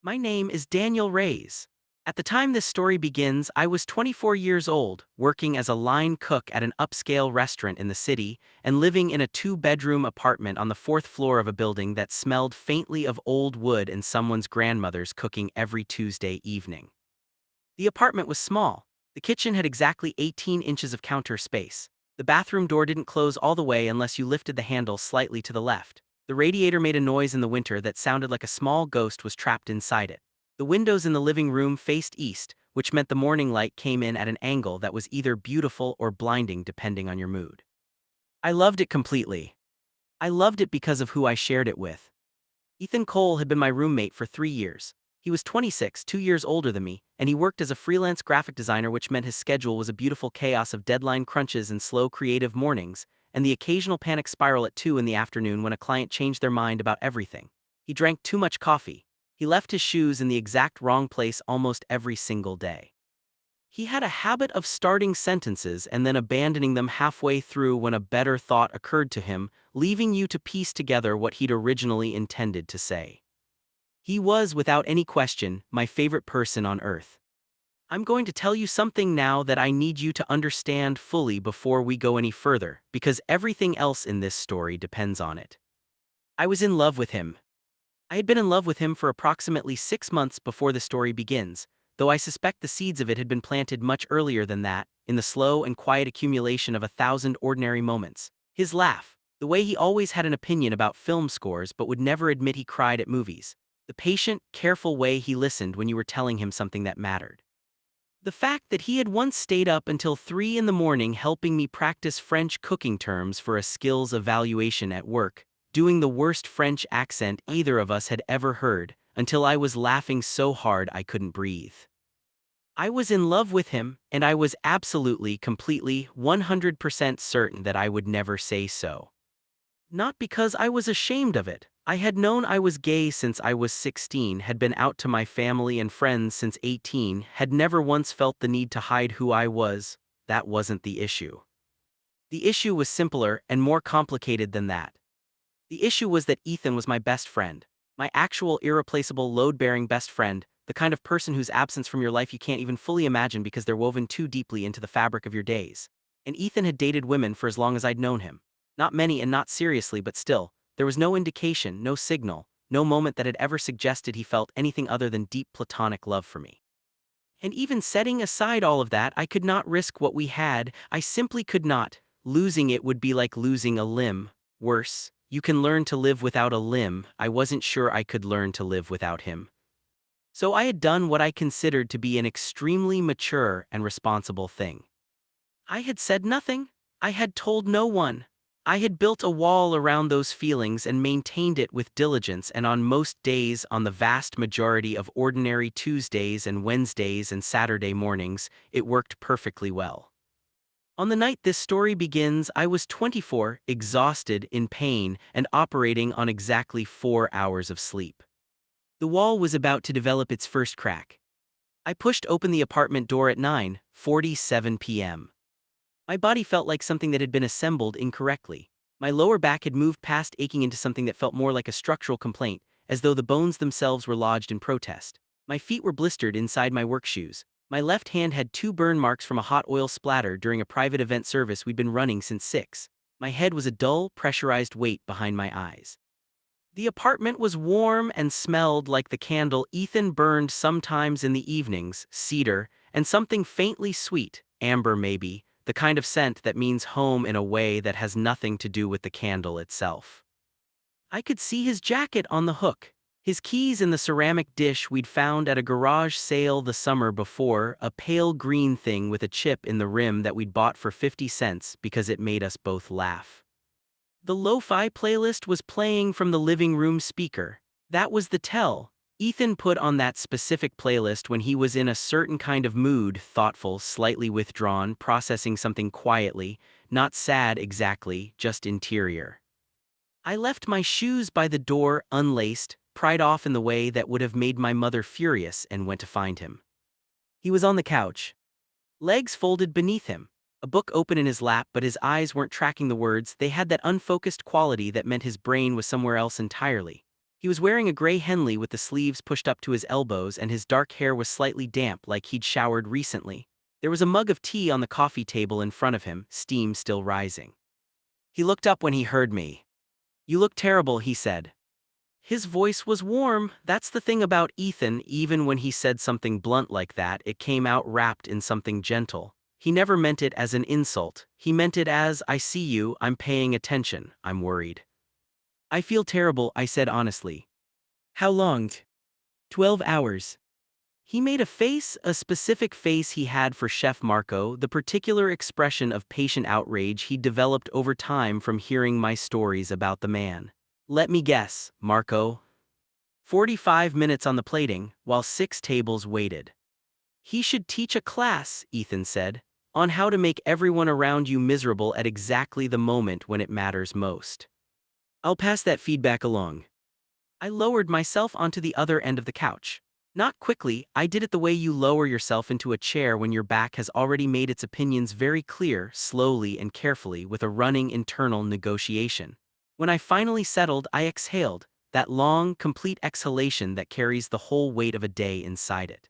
My name is Daniel Reyes. At the time this story begins, I was 24 years old, working as a line cook at an upscale restaurant in the city, and living in a two-bedroom apartment on the fourth floor of a building that smelled faintly of old wood and someone's grandmother's cooking every Tuesday evening. The apartment was small. The kitchen had exactly 18 inches of counter space. The bathroom door didn't close all the way unless you lifted the handle slightly to the left. The radiator made a noise in the winter that sounded like a small ghost was trapped inside it. The windows in the living room faced east, which meant the morning light came in at an angle that was either beautiful or blinding depending on your mood. I loved it completely. I loved it because of who I shared it with. Ethan Cole had been my roommate for 3 years. He was 26, 2 years older than me, and he worked as a freelance graphic designer, which meant his schedule was a beautiful chaos of deadline crunches and slow creative mornings, and the occasional panic spiral at 2 in the afternoon when a client changed their mind about everything. He drank too much coffee. He left his shoes in the exact wrong place almost every single day. He had a habit of starting sentences and then abandoning them halfway through when a better thought occurred to him, leaving you to piece together what he'd originally intended to say. He was, without any question, my favorite person on earth. I'm going to tell you something now that I need you to understand fully before we go any further, because everything else in this story depends on it. I was in love with him. I had been in love with him for approximately 6 months before the story begins, though I suspect the seeds of it had been planted much earlier than that, in the slow and quiet accumulation of 1,000 ordinary moments. His laugh, the way he always had an opinion about film scores but would never admit he cried at movies, the patient, careful way he listened when you were telling him something that mattered. The fact that he had once stayed up until 3 in the morning helping me practice French cooking terms for a skills evaluation at work, doing the worst French accent either of us had ever heard, until I was laughing so hard I couldn't breathe. I was in love with him, and I was absolutely, completely, 100% certain that I would never say so. Not because I was ashamed of it. I had known I was gay since I was 16, had been out to my family and friends since 18, had never once felt the need to hide who I was. That wasn't the issue. The issue was simpler and more complicated than that. The issue was that Ethan was my best friend, my actual irreplaceable load-bearing best friend, the kind of person whose absence from your life you can't even fully imagine because they're woven too deeply into the fabric of your days. And Ethan had dated women for as long as I'd known him. Not many and not seriously, but still, there was no indication, no signal, no moment that had ever suggested he felt anything other than deep platonic love for me. And even setting aside all of that, I could not risk what we had. I simply could not. Losing it would be like losing a limb. Worse, you can learn to live without a limb. I wasn't sure I could learn to live without him. So I had done what I considered to be an extremely mature and responsible thing. I had said nothing. I had told no one. I had built a wall around those feelings and maintained it with diligence, and on most days, on the vast majority of ordinary Tuesdays and Wednesdays and Saturday mornings, it worked perfectly well. On the night this story begins, I was 24, exhausted, in pain, and operating on exactly 4 hours of sleep. The wall was about to develop its first crack. I pushed open the apartment door at 9:47 p.m. My body felt like something that had been assembled incorrectly. My lower back had moved past aching into something that felt more like a structural complaint, as though the bones themselves were lodged in protest. My feet were blistered inside my work shoes. My left hand had 2 burn marks from a hot oil splatter during a private event service we'd been running since 6. My head was a dull, pressurized weight behind my eyes. The apartment was warm and smelled like the candle Ethan burned sometimes in the evenings, cedar, and something faintly sweet, amber maybe, the kind of scent that means home in a way that has nothing to do with the candle itself. I could see his jacket on the hook, his keys in the ceramic dish we'd found at a garage sale the summer before, a pale green thing with a chip in the rim that we'd bought for 50 cents because it made us both laugh. The lo-fi playlist was playing from the living room speaker. That was the tell. Ethan put on that specific playlist when he was in a certain kind of mood, thoughtful, slightly withdrawn, processing something quietly, not sad exactly, just interior. I left my shoes by the door, unlaced, pried off in the way that would have made my mother furious, and went to find him. He was on the couch, legs folded beneath him, a book open in his lap, but his eyes weren't tracking the words. They had that unfocused quality that meant his brain was somewhere else entirely. He was wearing a gray Henley with the sleeves pushed up to his elbows, and his dark hair was slightly damp like he'd showered recently. There was a mug of tea on the coffee table in front of him, steam still rising. He looked up when he heard me. "You look terrible," he said. His voice was warm. That's the thing about Ethan, even when he said something blunt like that, it came out wrapped in something gentle. He never meant it as an insult. He meant it as, "I see you, I'm paying attention, I'm worried." "I feel terrible," I said honestly. "How long?" "12 hours. He made a face, a specific face he had for Chef Marco, the particular expression of patient outrage he'd developed over time from hearing my stories about the man. "Let me guess, Marco." 45 minutes on the plating, while 6 tables waited. "He should teach a class," Ethan said, "on how to make everyone around you miserable at exactly the moment when it matters most." "I'll pass that feedback along." I lowered myself onto the other end of the couch. Not quickly, I did it the way you lower yourself into a chair when your back has already made its opinions very clear, slowly and carefully, with a running internal negotiation. When I finally settled, I exhaled, that long, complete exhalation that carries the whole weight of a day inside it.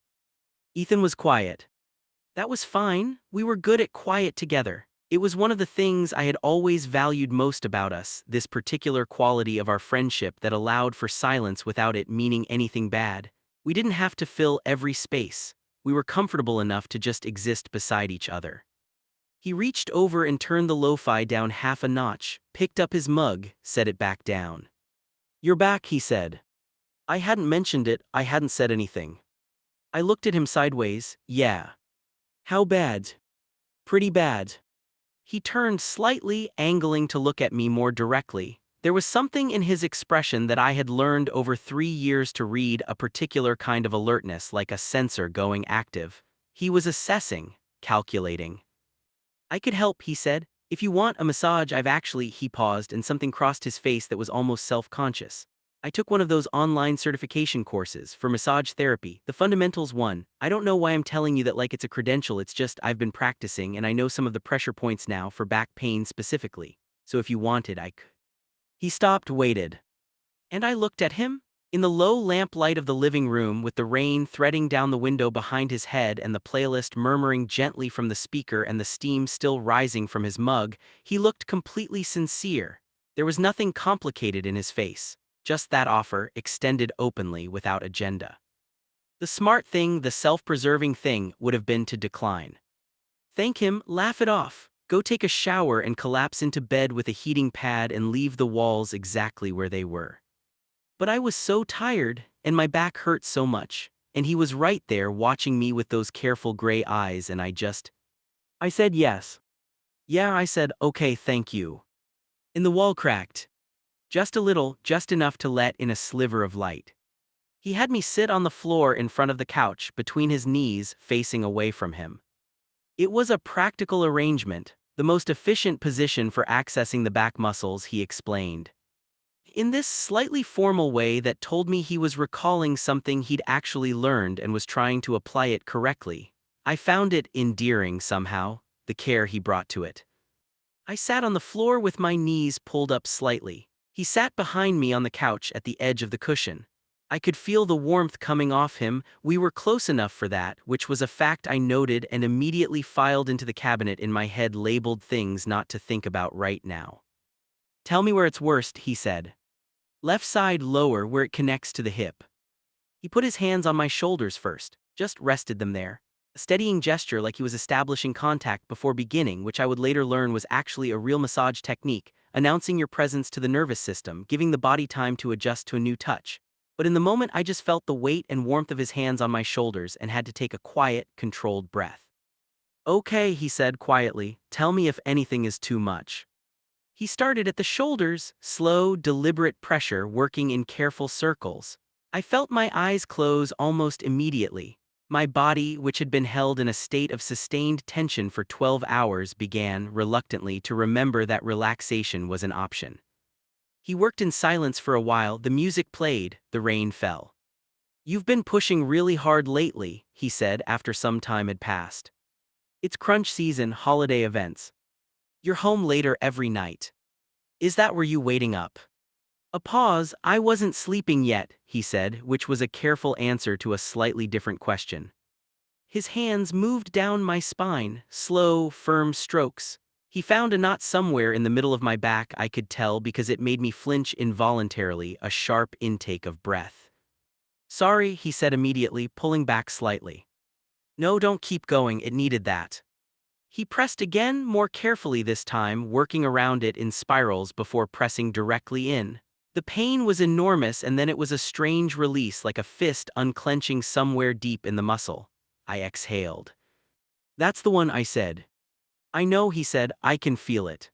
Ethan was quiet. That was fine. We were good at quiet together. It was one of the things I had always valued most about us, this particular quality of our friendship that allowed for silence without it meaning anything bad. We didn't have to fill every space. We were comfortable enough to just exist beside each other. He reached over and turned the lo-fi down half a notch, picked up his mug, set it back down. "You're back," he said. I hadn't mentioned it, I hadn't said anything. I looked at him sideways. "Yeah." "How bad?" "Pretty bad." He turned slightly, angling to look at me more directly. There was something in his expression that I had learned over 3 years to read, a particular kind of alertness, like a sensor going active. He was assessing, calculating. "I could help," he said. "If you want a massage, I've actually—" He paused, and something crossed his face that was almost self-conscious. "I took one of those online certification courses for massage therapy, the fundamentals one. I don't know why I'm telling you that like it's a credential, it's just I've been practicing and I know some of the pressure points now for back pain specifically. So if you wanted, I could." He stopped, waited. And I looked at him. In the low lamplight of the living room, with the rain threading down the window behind his head and the playlist murmuring gently from the speaker and the steam still rising from his mug, he looked completely sincere. There was nothing complicated in his face, just that offer, extended openly, without agenda. The smart thing, the self-preserving thing, would have been to decline. Thank him, laugh it off, go take a shower and collapse into bed with a heating pad and leave the walls exactly where they were. But I was so tired, and my back hurt so much, and he was right there watching me with those careful gray eyes, and I said yes. "Yeah," I said, "okay, thank you." And the wall cracked. Just a little, just enough to let in a sliver of light. He had me sit on the floor in front of the couch, between his knees, facing away from him. It was a practical arrangement, the most efficient position for accessing the back muscles, he explained. In this slightly formal way that told me he was recalling something he'd actually learned and was trying to apply it correctly. I found it endearing somehow, the care he brought to it. I sat on the floor with my knees pulled up slightly. He sat behind me on the couch at the edge of the cushion. I could feel the warmth coming off him. We were close enough for that, which was a fact I noted and immediately filed into the cabinet in my head, labeled things not to think about right now. "Tell me where it's worst," he said. "Left side lower, where it connects to the hip." He put his hands on my shoulders first, just rested them there. A steadying gesture, like he was establishing contact before beginning, which I would later learn was actually a real massage technique, announcing your presence to the nervous system, giving the body time to adjust to a new touch. But in the moment I just felt the weight and warmth of his hands on my shoulders and had to take a quiet, controlled breath. "Okay," he said quietly, "tell me if anything is too much." He started at the shoulders, slow, deliberate pressure working in careful circles. I felt my eyes close almost immediately. My body, which had been held in a state of sustained tension for 12 hours, began, reluctantly, to remember that relaxation was an option. He worked in silence for a while, the music played, the rain fell. "You've been pushing really hard lately," he said after some time had passed. "It's crunch season, holiday events. You're home later every night. Is that where you waiting up?" A pause. "I wasn't sleeping yet," he said, which was a careful answer to a slightly different question. His hands moved down my spine, slow, firm strokes. He found a knot somewhere in the middle of my back, I could tell, because it made me flinch involuntarily, a sharp intake of breath. "Sorry," he said immediately, pulling back slightly. "No, don't keep going, it needed that." He pressed again, more carefully this time, working around it in spirals before pressing directly in. The pain was enormous, and then it was a strange release, like a fist unclenching somewhere deep in the muscle. I exhaled. "That's the one," I said. "I know," he said, "I can feel it."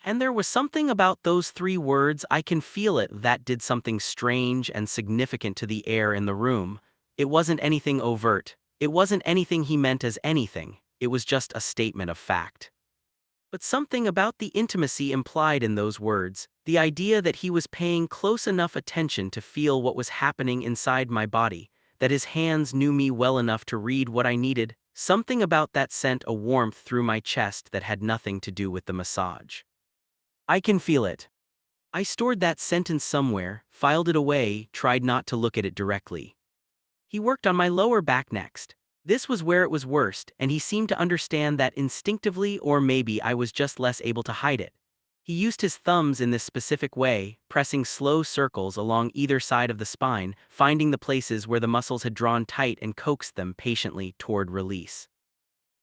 And there was something about those three words, "I can feel it," that did something strange and significant to the air in the room. It wasn't anything overt. It wasn't anything he meant as anything. It was just a statement of fact. But something about the intimacy implied in those words, the idea that he was paying close enough attention to feel what was happening inside my body, that his hands knew me well enough to read what I needed, something about that sent a warmth through my chest that had nothing to do with the massage. "I can feel it." I stored that sentence somewhere, filed it away, tried not to look at it directly. He worked on my lower back next. This was where it was worst, and he seemed to understand that instinctively, or maybe I was just less able to hide it. He used his thumbs in this specific way, pressing slow circles along either side of the spine, finding the places where the muscles had drawn tight and coaxed them patiently toward release.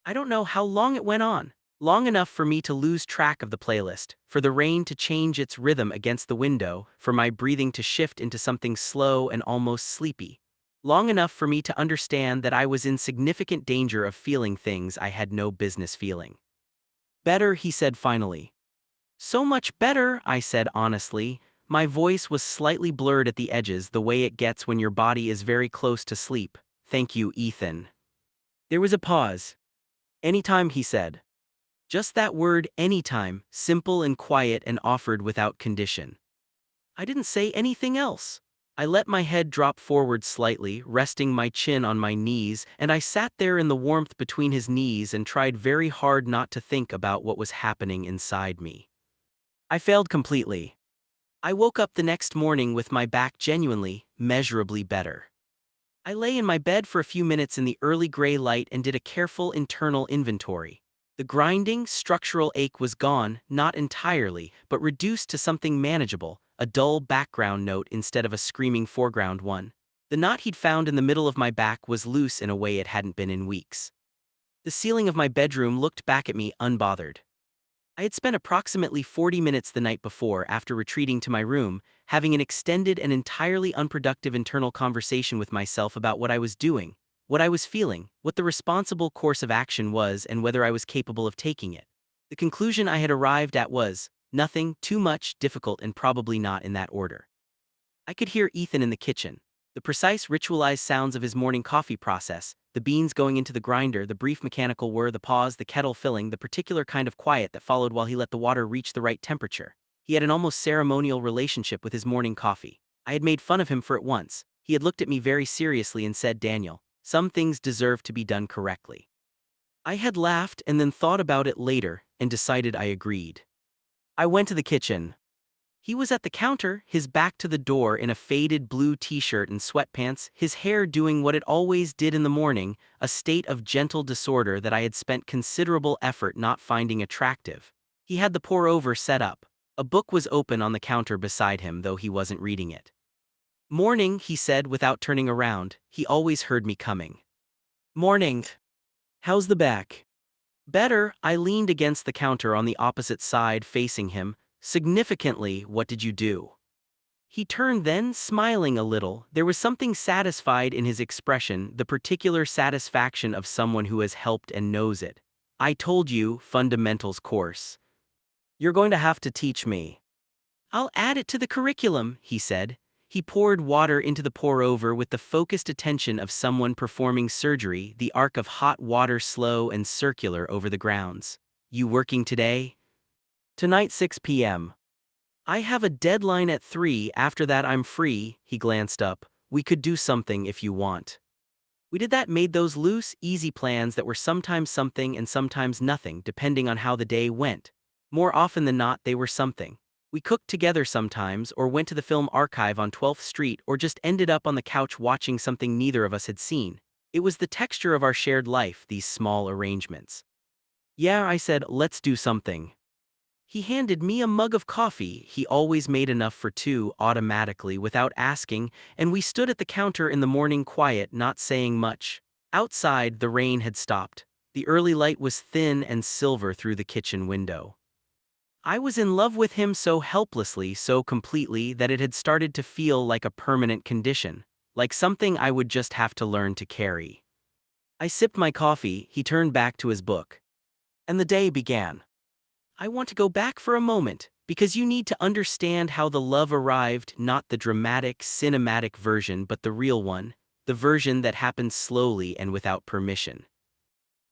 I don't know how long it went on. Long enough for me to lose track of the playlist, for the rain to change its rhythm against the window, for my breathing to shift into something slow and almost sleepy. Long enough for me to understand that I was in significant danger of feeling things I had no business feeling. "Better," he said finally. "So much better," I said honestly. My voice was slightly blurred at the edges, the way it gets when your body is very close to sleep. "Thank you, Ethan." There was a pause. "Anytime," he said. Just that word, anytime, simple and quiet and offered without condition. I didn't say anything else. I let my head drop forward slightly, resting my chin on my knees, and I sat there in the warmth between his knees and tried very hard not to think about what was happening inside me. I failed completely. I woke up the next morning with my back genuinely, measurably better. I lay in my bed for a few minutes in the early gray light and did a careful internal inventory. The grinding, structural ache was gone, not entirely, but reduced to something manageable, a dull background note instead of a screaming foreground one. The knot he'd found in the middle of my back was loose in a way it hadn't been in weeks. The ceiling of my bedroom looked back at me unbothered. I had spent approximately 40 minutes the night before, after retreating to my room, having an extended and entirely unproductive internal conversation with myself about what I was doing, what I was feeling, what the responsible course of action was, and whether I was capable of taking it. The conclusion I had arrived at was, nothing, too much, difficult, and probably not in that order. I could hear Ethan in the kitchen. The precise ritualized sounds of his morning coffee process, the beans going into the grinder, the brief mechanical whir, the pause, the kettle filling, the particular kind of quiet that followed while he let the water reach the right temperature. He had an almost ceremonial relationship with his morning coffee. I had made fun of him for it once. He had looked at me very seriously and said, "Daniel, some things deserve to be done correctly." I had laughed and then thought about it later and decided I agreed. I went to the kitchen. He was at the counter, his back to the door, in a faded blue t-shirt and sweatpants, his hair doing what it always did in the morning, a state of gentle disorder that I had spent considerable effort not finding attractive. He had the pour-over set up. A book was open on the counter beside him, though he wasn't reading it. "Morning," he said without turning around. He always heard me coming. "Morning. How's the back?" "Better." I leaned against the counter on the opposite side, facing him. "Significantly, what did you do?" He turned then, smiling a little. There was something satisfied in his expression, the particular satisfaction of someone who has helped and knows it. "I told you, fundamentals course. You're going to have to teach me." "I'll add it to the curriculum," he said. He poured water into the pour-over with the focused attention of someone performing surgery, the arc of hot water slow and circular over the grounds. "You working today?" "Tonight 6 p.m. I have a deadline at 3, after that I'm free." He glanced up. "We could do something if you want." We did that, made those loose, easy plans that were sometimes something and sometimes nothing, depending on how the day went. More often than not, they were something. We cooked together sometimes, or went to the film archive on 12th Street, or just ended up on the couch watching something neither of us had seen. It was the texture of our shared life, these small arrangements. Yeah, I said, let's do something. He handed me a mug of coffee. He always made enough for two, automatically, without asking, and we stood at the counter in the morning quiet, not saying much. Outside, the rain had stopped. The early light was thin and silver through the kitchen window. I was in love with him so helplessly, so completely, that it had started to feel like a permanent condition, like something I would just have to learn to carry. I sipped my coffee, he turned back to his book. And the day began. I want to go back for a moment, because you need to understand how the love arrived, not the dramatic, cinematic version, but the real one, the version that happened slowly and without permission.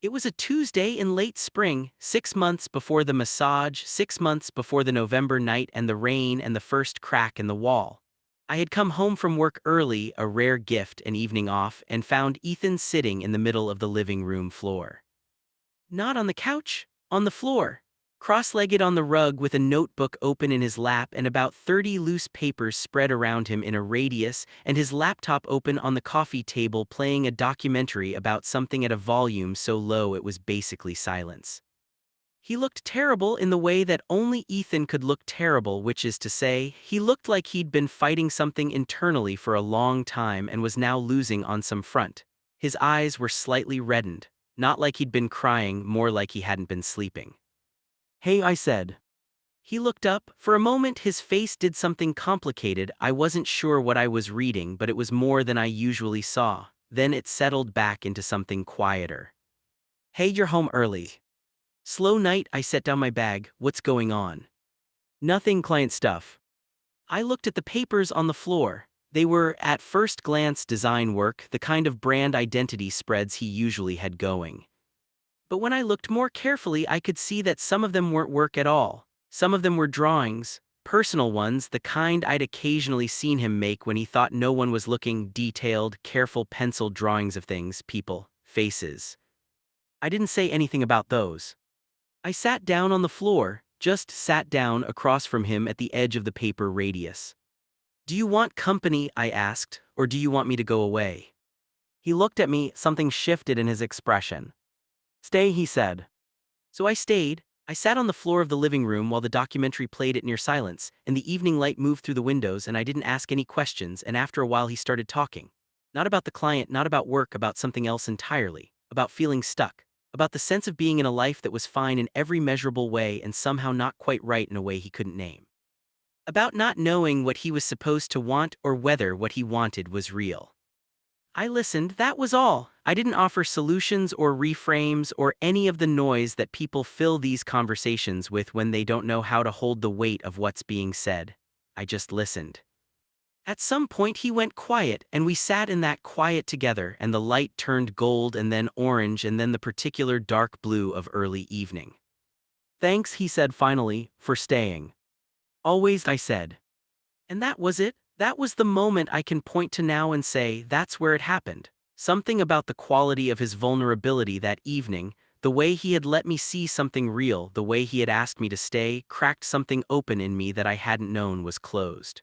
It was a Tuesday in late spring, 6 months before the massage, 6 months before the November night and the rain and the first crack in the wall. I had come home from work early, a rare gift, an evening off, and found Ethan sitting in the middle of the living room floor. Not on the couch, on the floor. Cross-legged on the rug with a notebook open in his lap and about 30 loose papers spread around him in a radius, and his laptop open on the coffee table playing a documentary about something at a volume so low it was basically silence. He looked terrible in the way that only Ethan could look terrible, which is to say, he looked like he'd been fighting something internally for a long time and was now losing on some front. His eyes were slightly reddened, not like he'd been crying, more like he hadn't been sleeping. Hey, I said. He looked up. For a moment his face did something complicated. I wasn't sure what I was reading, but it was more than I usually saw. Then it settled back into something quieter. Hey, you're home early. Slow night, I set down my bag. What's going on? Nothing, client stuff. I looked at the papers on the floor. They were, at first glance, design work, the kind of brand identity spreads he usually had going. But when I looked more carefully, I could see that some of them weren't work at all. Some of them were drawings, personal ones, the kind I'd occasionally seen him make when he thought no one was looking, detailed, careful pencil drawings of things, people, faces. I didn't say anything about those. I sat down on the floor, just sat down across from him at the edge of the paper radius. Do you want company, I asked, or do you want me to go away? He looked at me, something shifted in his expression. Stay, he said. So I stayed. I sat on the floor of the living room while the documentary played at near silence, and the evening light moved through the windows, and I didn't ask any questions, and after a while he started talking. Not about the client, not about work, about something else entirely, about feeling stuck, about the sense of being in a life that was fine in every measurable way and somehow not quite right in a way he couldn't name. About not knowing what he was supposed to want or whether what he wanted was real. I listened, that was all. I didn't offer solutions or reframes or any of the noise that people fill these conversations with when they don't know how to hold the weight of what's being said. I just listened. At some point he went quiet, and we sat in that quiet together, and the light turned gold and then orange and then the particular dark blue of early evening. Thanks, he said finally, for staying. Always, I said. And that was it. That was the moment I can point to now and say, that's where it happened. Something about the quality of his vulnerability that evening, the way he had let me see something real, the way he had asked me to stay, cracked something open in me that I hadn't known was closed.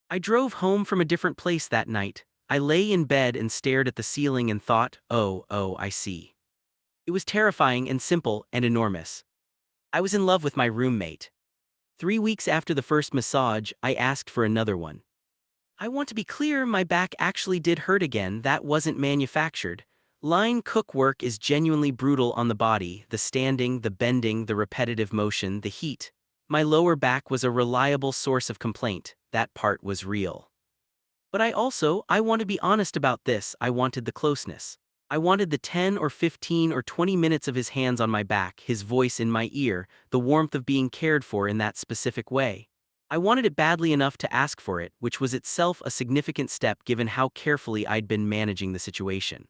I drove home from a different place that night. I lay in bed and stared at the ceiling and thought, oh, I see. It was terrifying and simple and enormous. I was in love with my roommate. 3 weeks after the first massage, I asked for another one. I want to be clear, my back actually did hurt again. That wasn't manufactured. Line cook work is genuinely brutal on the body, the standing, the bending, the repetitive motion, the heat. My lower back was a reliable source of complaint. That part was real. But I want to be honest about this, I wanted the closeness. I wanted the 10 or 15 or 20 minutes of his hands on my back, his voice in my ear, the warmth of being cared for in that specific way. I wanted it badly enough to ask for it, which was itself a significant step given how carefully I'd been managing the situation.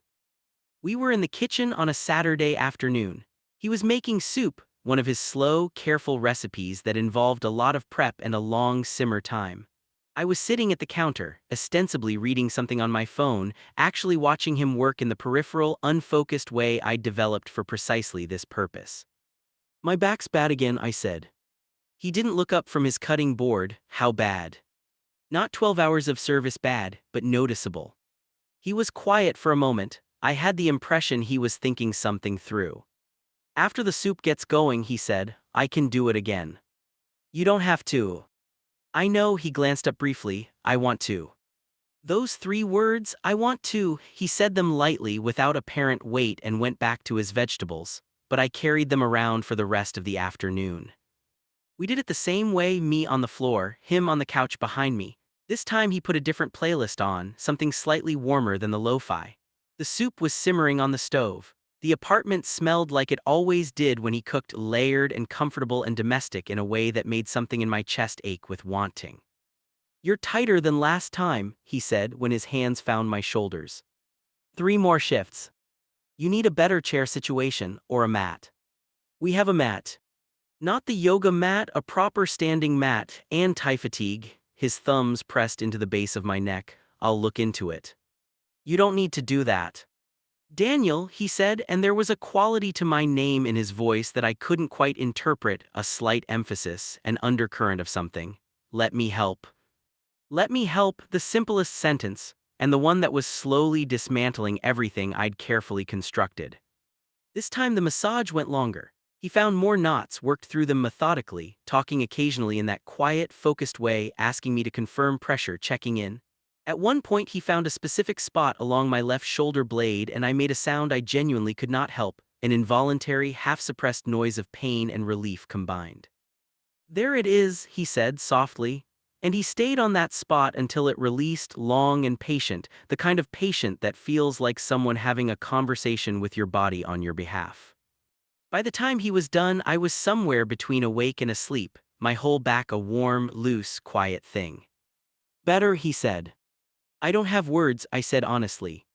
We were in the kitchen on a Saturday afternoon. He was making soup, one of his slow, careful recipes that involved a lot of prep and a long simmer time. I was sitting at the counter, ostensibly reading something on my phone, actually watching him work in the peripheral, unfocused way I'd developed for precisely this purpose. My back's bad again, I said. He didn't look up from his cutting board. How bad? Not 12 hours of service bad, but noticeable. He was quiet for a moment. I had the impression he was thinking something through. After the soup gets going, he said, I can do it again. You don't have to. I know, he glanced up briefly. I want to. Those 3 words, I want to, he said them lightly without apparent weight and went back to his vegetables, but I carried them around for the rest of the afternoon. We did it the same way, me on the floor, him on the couch behind me. This time he put a different playlist on, something slightly warmer than the lo-fi. The soup was simmering on the stove. The apartment smelled like it always did when he cooked, layered and comfortable and domestic in a way that made something in my chest ache with wanting. You're tighter than last time, he said when his hands found my shoulders. 3 more shifts. You need a better chair situation or a mat. We have a mat. Not the yoga mat, a proper standing mat, anti-fatigue, his thumbs pressed into the base of my neck. I'll look into it. You don't need to do that. Daniel, he said, and there was a quality to my name in his voice that I couldn't quite interpret, a slight emphasis, an undercurrent of something. Let me help. Let me help, the simplest sentence, and the one that was slowly dismantling everything I'd carefully constructed. This time the massage went longer. He found more knots, worked through them methodically, talking occasionally in that quiet, focused way, asking me to confirm pressure, checking in. At one point he found a specific spot along my left shoulder blade and I made a sound I genuinely could not help, an involuntary, half-suppressed noise of pain and relief combined. There it is, he said softly, and he stayed on that spot until it released, long and patient, the kind of patient that feels like someone having a conversation with your body on your behalf. By the time he was done, I was somewhere between awake and asleep, my whole back a warm, loose, quiet thing. Better, he said. I don't have words, I said honestly.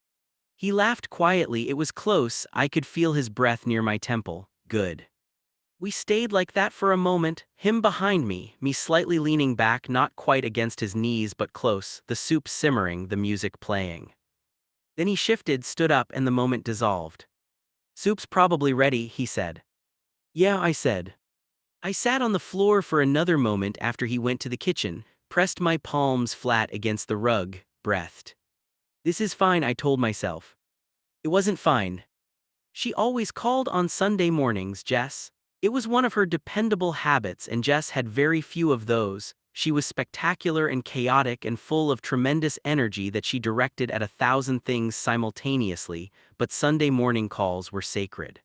He laughed quietly, it was close, I could feel his breath near my temple. Good. We stayed like that for a moment, him behind me slightly leaning back, not quite against his knees but close, the soup simmering, the music playing. Then he shifted, stood up, and the moment dissolved. Soup's probably ready, he said. Yeah, I said. I sat on the floor for another moment after he went to the kitchen, pressed my palms flat against the rug, breathed. This is fine, I told myself. It wasn't fine. She always called on Sunday mornings, Jess. It was one of her dependable habits, and Jess had very few of those. She was spectacular and chaotic and full of tremendous energy that she directed at 1,000 things simultaneously, but Sunday morning calls were sacred.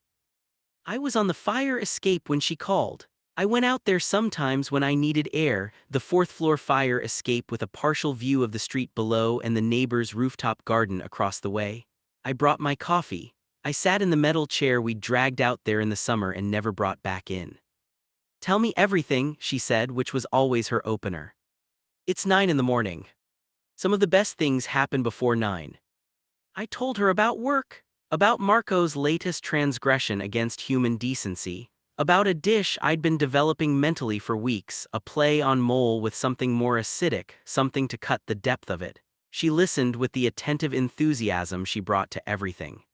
I was on the fire escape when she called. I went out there sometimes when I needed air, the 4th-floor fire escape with a partial view of the street below and the neighbor's rooftop garden across the way. I brought my coffee. I sat in the metal chair we'd dragged out there in the summer and never brought back in. Tell me everything, she said, which was always her opener. It's 9 in the morning. Some of the best things happen before 9. I told her about work, about Marco's latest transgression against human decency, about a dish I'd been developing mentally for weeks, a play on mole with something more acidic, something to cut the depth of it. She listened with the attentive enthusiasm she brought to everything.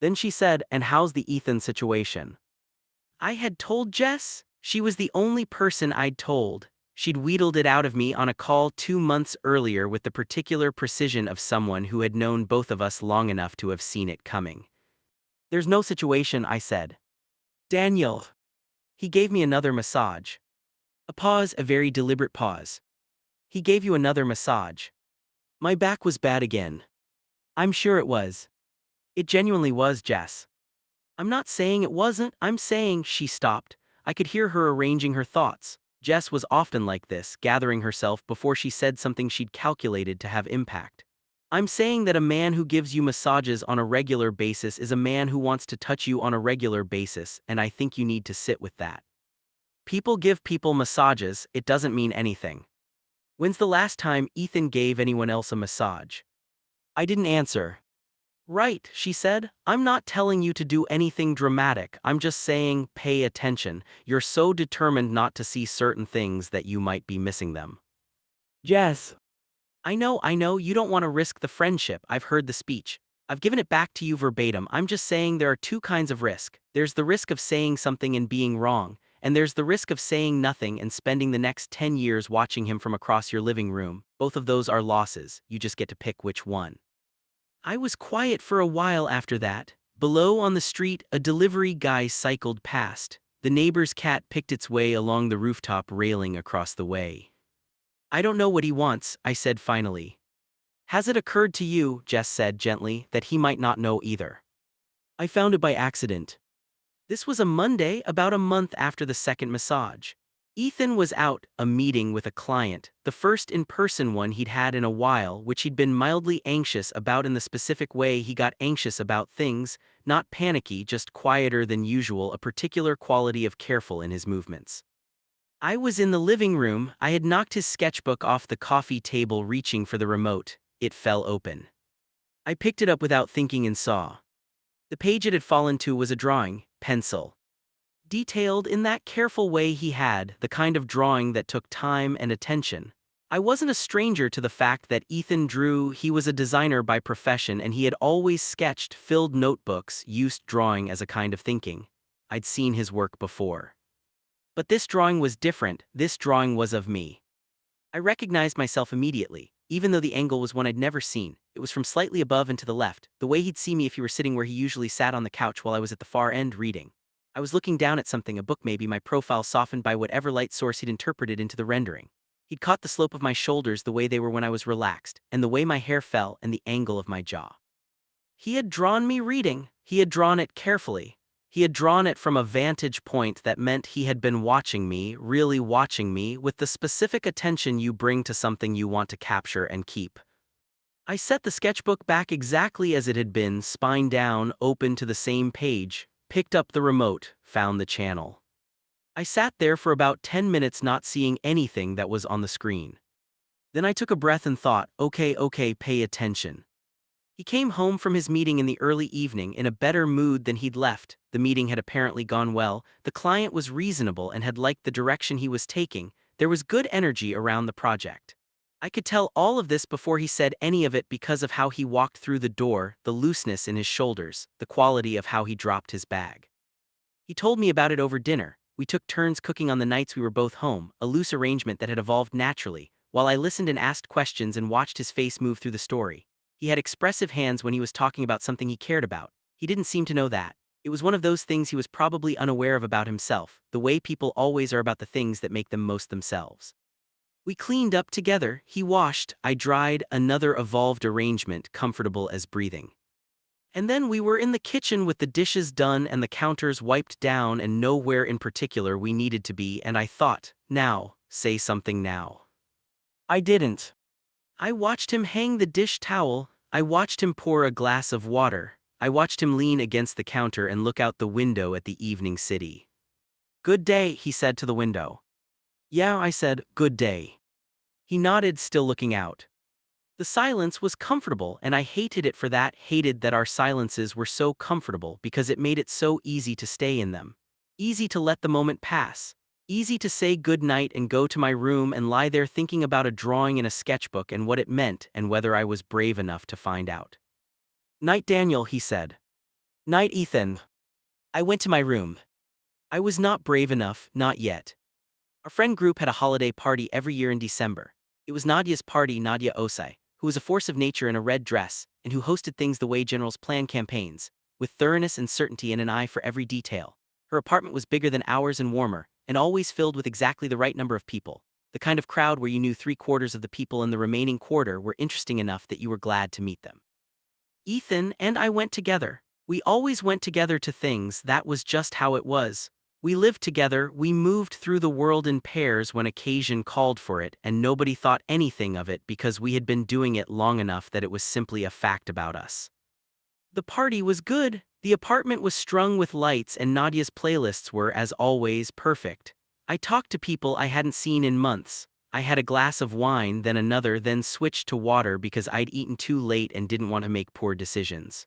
Then she said, and how's the Ethan situation? I had told Jess. She was the only person I'd told. She'd wheedled it out of me on a call 2 months earlier with the particular precision of someone who had known both of us long enough to have seen it coming. There's no situation, I said. Daniel. He gave me another massage. A pause, a very deliberate pause. He gave you another massage. My back was bad again. I'm sure it was. It genuinely was, Jess. I'm not saying it wasn't, I'm saying, she stopped. I could hear her arranging her thoughts. Jess was often like this, gathering herself before she said something she'd calculated to have impact. I'm saying that a man who gives you massages on a regular basis is a man who wants to touch you on a regular basis, and I think you need to sit with that. People give people massages, it doesn't mean anything. When's the last time Ethan gave anyone else a massage? I didn't answer. Right, she said, I'm not telling you to do anything dramatic, I'm just saying, pay attention, you're so determined not to see certain things that you might be missing them. Jess. I know, you don't want to risk the friendship, I've heard the speech. I've given it back to you verbatim, I'm just saying there are 2 kinds of risk. There's the risk of saying something and being wrong, and there's the risk of saying nothing and spending the next 10 years watching him from across your living room. Both of those are losses, you just get to pick which one. I was quiet for a while after that. Below on the street, a delivery guy cycled past. The neighbor's cat picked its way along the rooftop railing across the way. I don't know what he wants, I said finally. Has it occurred to you, Jess said gently, that he might not know either? I found it by accident. This was a Monday, about a month after the second massage. Ethan was out, a meeting with a client, the first in-person one he'd had in a while, which he'd been mildly anxious about in the specific way he got anxious about things, not panicky, just quieter than usual, a particular quality of careful in his movements. I was in the living room. I had knocked his sketchbook off the coffee table, reaching for the remote. It fell open. I picked it up without thinking and saw. The page it had fallen to was a drawing, pencil. Detailed in that careful way he had, the kind of drawing that took time and attention. I wasn't a stranger to the fact that Ethan drew. He was a designer by profession and he had always sketched, filled notebooks, used drawing as a kind of thinking. I'd seen his work before. But this drawing was different. This drawing was of me. I recognized myself immediately, even though the angle was one I'd never seen. It was from slightly above and to the left, the way he'd see me if he were sitting where he usually sat on the couch while I was at the far end reading. I was looking down at something, a book maybe, my profile softened by whatever light source he'd interpreted into the rendering. He'd caught the slope of my shoulders the way they were when I was relaxed, and the way my hair fell, and the angle of my jaw. He had drawn me reading. He had drawn it carefully. He had drawn it from a vantage point that meant he had been watching me, really watching me, with the specific attention you bring to something you want to capture and keep. I set the sketchbook back exactly as it had been, spine down, open to the same page, picked up the remote, found the channel. I sat there for about 10 minutes not seeing anything that was on the screen. Then I took a breath and thought, okay, pay attention. He came home from his meeting in the early evening in a better mood than he'd left. The meeting had apparently gone well, the client was reasonable and had liked the direction he was taking. There was good energy around the project. I could tell all of this before he said any of it because of how he walked through the door, the looseness in his shoulders, the quality of how he dropped his bag. He told me about it over dinner. We took turns cooking on the nights we were both home, a loose arrangement that had evolved naturally, while I listened and asked questions and watched his face move through the story. He had expressive hands when he was talking about something he cared about. He didn't seem to know that. It was one of those things he was probably unaware of about himself, the way people always are about the things that make them most themselves. We cleaned up together, he washed, I dried, another evolved arrangement, comfortable as breathing. And then we were in the kitchen with the dishes done and the counters wiped down and nowhere in particular we needed to be, and I thought, now, say something now. I didn't. I watched him hang the dish towel, I watched him pour a glass of water, I watched him lean against the counter and look out the window at the evening city. Good day, he said to the window. Yeah, I said, good day. He nodded, still looking out. The silence was comfortable and I hated it for that, hated that our silences were so comfortable because it made it so easy to stay in them. Easy to let the moment pass. Easy to say good night and go to my room and lie there thinking about a drawing in a sketchbook and what it meant and whether I was brave enough to find out. Night, Daniel, he said. Night, Ethan. I went to my room. I was not brave enough, not yet. Our friend group had a holiday party every year in December. It was Nadia's party, Nadia Osei, who was a force of nature in a red dress, and who hosted things the way generals plan campaigns, with thoroughness and certainty and an eye for every detail. Her apartment was bigger than ours and warmer, and always filled with exactly the right number of people, the kind of crowd where you knew 3/4 of the people in the remaining quarter were interesting enough that you were glad to meet them. Ethan and I went together. We always went together to things, that was just how it was. We lived together, we moved through the world in pairs when occasion called for it, and nobody thought anything of it because we had been doing it long enough that it was simply a fact about us. The party was good, the apartment was strung with lights and Nadia's playlists were, as always, perfect. I talked to people I hadn't seen in months. I had a glass of wine, then another, then switched to water because I'd eaten too late and didn't want to make poor decisions.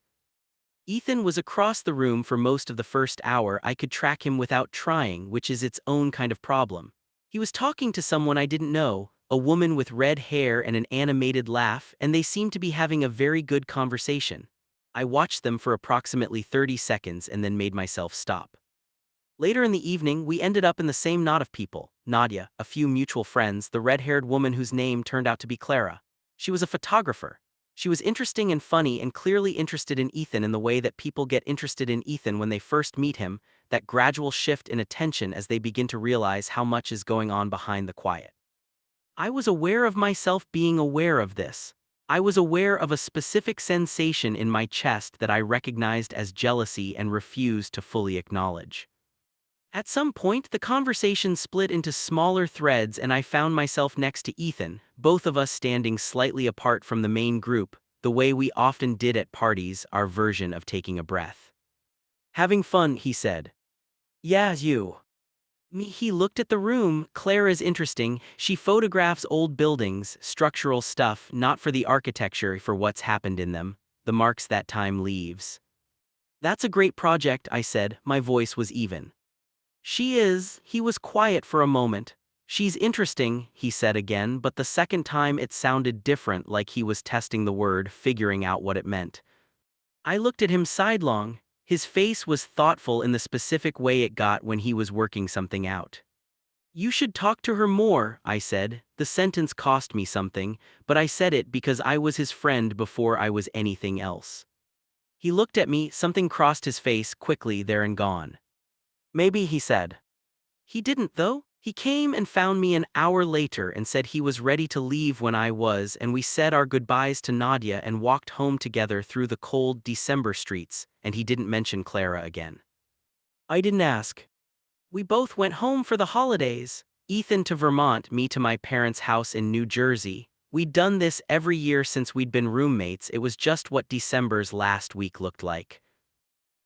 Ethan was across the room for most of the first hour. I could track him without trying, which is its own kind of problem. He was talking to someone I didn't know, a woman with red hair and an animated laugh, and they seemed to be having a very good conversation. I watched them for approximately 30 seconds and then made myself stop. Later in the evening, we ended up in the same knot of people: Nadia, a few mutual friends, the red-haired woman whose name turned out to be Clara. She was a photographer. She was interesting and funny and clearly interested in Ethan in the way that people get interested in Ethan when they first meet him, that gradual shift in attention as they begin to realize how much is going on behind the quiet. I was aware of myself being aware of this. I was aware of a specific sensation in my chest that I recognized as jealousy and refused to fully acknowledge. At some point, the conversation split into smaller threads and I found myself next to Ethan, both of us standing slightly apart from the main group, the way we often did at parties, our version of taking a breath. "Having fun," he said. "Yeah, you." Me. He looked at the room. Clara's interesting. She photographs old buildings, structural stuff, not for the architecture, for what's happened in them, the marks that time leaves. "That's a great project," I said. My voice was even. "She is." He was quiet for a moment. "She's interesting," he said again, but the second time it sounded different, like he was testing the word, figuring out what it meant. I looked at him sidelong. His face was thoughtful in the specific way it got when he was working something out. "You should talk to her more," I said. The sentence cost me something, but I said it because I was his friend before I was anything else. He looked at me, something crossed his face, quickly there and gone. "Maybe," he said. He didn't, though. He came and found me an hour later and said he was ready to leave when I was, and we said our goodbyes to Nadia and walked home together through the cold December streets, and he didn't mention Clara again. I didn't ask. We both went home for the holidays. Ethan to Vermont, me to my parents' house in New Jersey. We'd done this every year since we'd been roommates. It was just what December's last week looked like.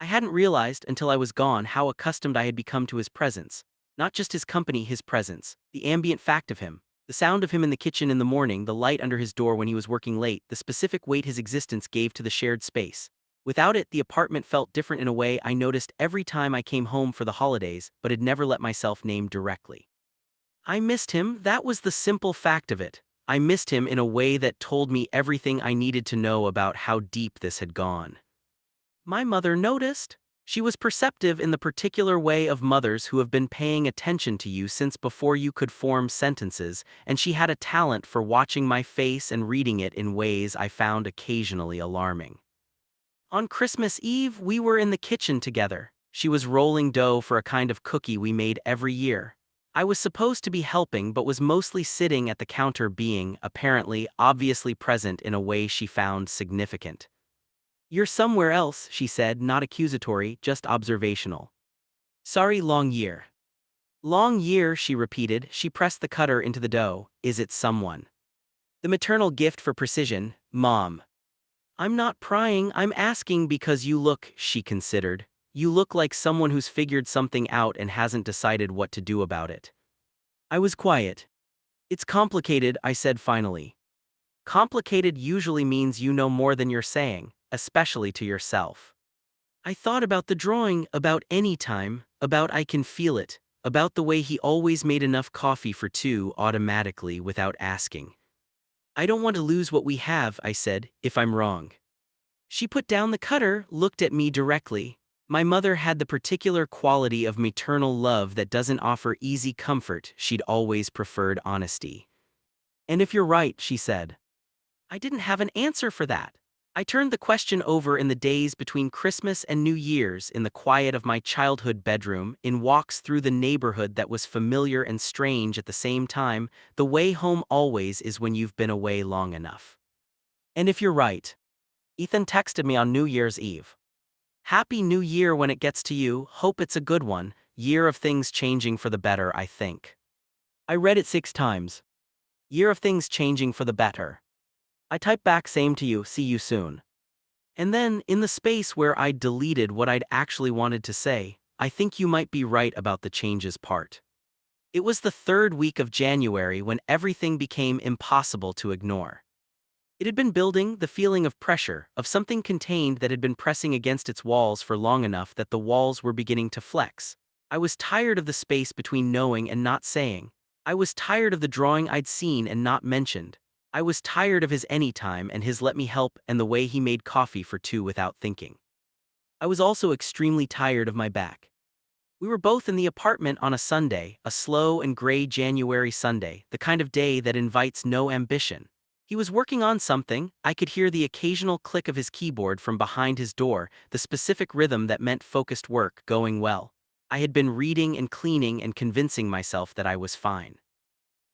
I hadn't realized until I was gone how accustomed I had become to his presence. Not just his company, his presence. The ambient fact of him. The sound of him in the kitchen in the morning, the light under his door when he was working late, the specific weight his existence gave to the shared space. Without it, the apartment felt different in a way I noticed every time I came home for the holidays, but had never let myself name directly. I missed him. That was the simple fact of it. I missed him in a way that told me everything I needed to know about how deep this had gone. My mother noticed. She was perceptive in the particular way of mothers who have been paying attention to you since before you could form sentences, and she had a talent for watching my face and reading it in ways I found occasionally alarming. On Christmas Eve, we were in the kitchen together. She was rolling dough for a kind of cookie we made every year. I was supposed to be helping but was mostly sitting at the counter being, apparently, obviously present in a way she found significant. "You're somewhere else," she said, not accusatory, just observational. "Sorry, long year." "Long year," she repeated. She pressed the cutter into the dough. "Is it someone?" "The maternal gift for precision, Mom." "I'm not prying, I'm asking because you look," she considered. "You look like someone who's figured something out and hasn't decided what to do about it." I was quiet. "It's complicated," I said finally. Complicated usually means you know more than you're saying, especially to yourself. I thought about the drawing, about any time, about I can feel it, about the way he always made enough coffee for two automatically without asking. "I don't want to lose what we have," I said, "if I'm wrong." She put down the cutter, looked at me directly. My mother had the particular quality of maternal love that doesn't offer easy comfort. She'd always preferred honesty. "And if you're right," she said. I didn't have an answer for that. I turned the question over in the days between Christmas and New Year's, in the quiet of my childhood bedroom, in walks through the neighborhood that was familiar and strange at the same time. The way home always is when you've been away long enough. "And if you're right." Ethan texted me on New Year's Eve. "Happy New Year when it gets to you, hope it's a good one, year of things changing for the better, I think." I read it 6 times. Year of things changing for the better. I typed back, "Same to you, see you soon." And then, in the space where I'd deleted what I'd actually wanted to say, "I think you might be right about the changes part." It was the 3rd week of January when everything became impossible to ignore. It had been building, the feeling of pressure, of something contained that had been pressing against its walls for long enough that the walls were beginning to flex. I was tired of the space between knowing and not saying. I was tired of the drawing I'd seen and not mentioned. I was tired of his anytime and his let me help and the way he made coffee for two without thinking. I was also extremely tired of my back. We were both in the apartment on a Sunday, a slow and gray January Sunday, the kind of day that invites no ambition. He was working on something. I could hear the occasional click of his keyboard from behind his door, the specific rhythm that meant focused work going well. I had been reading and cleaning and convincing myself that I was fine.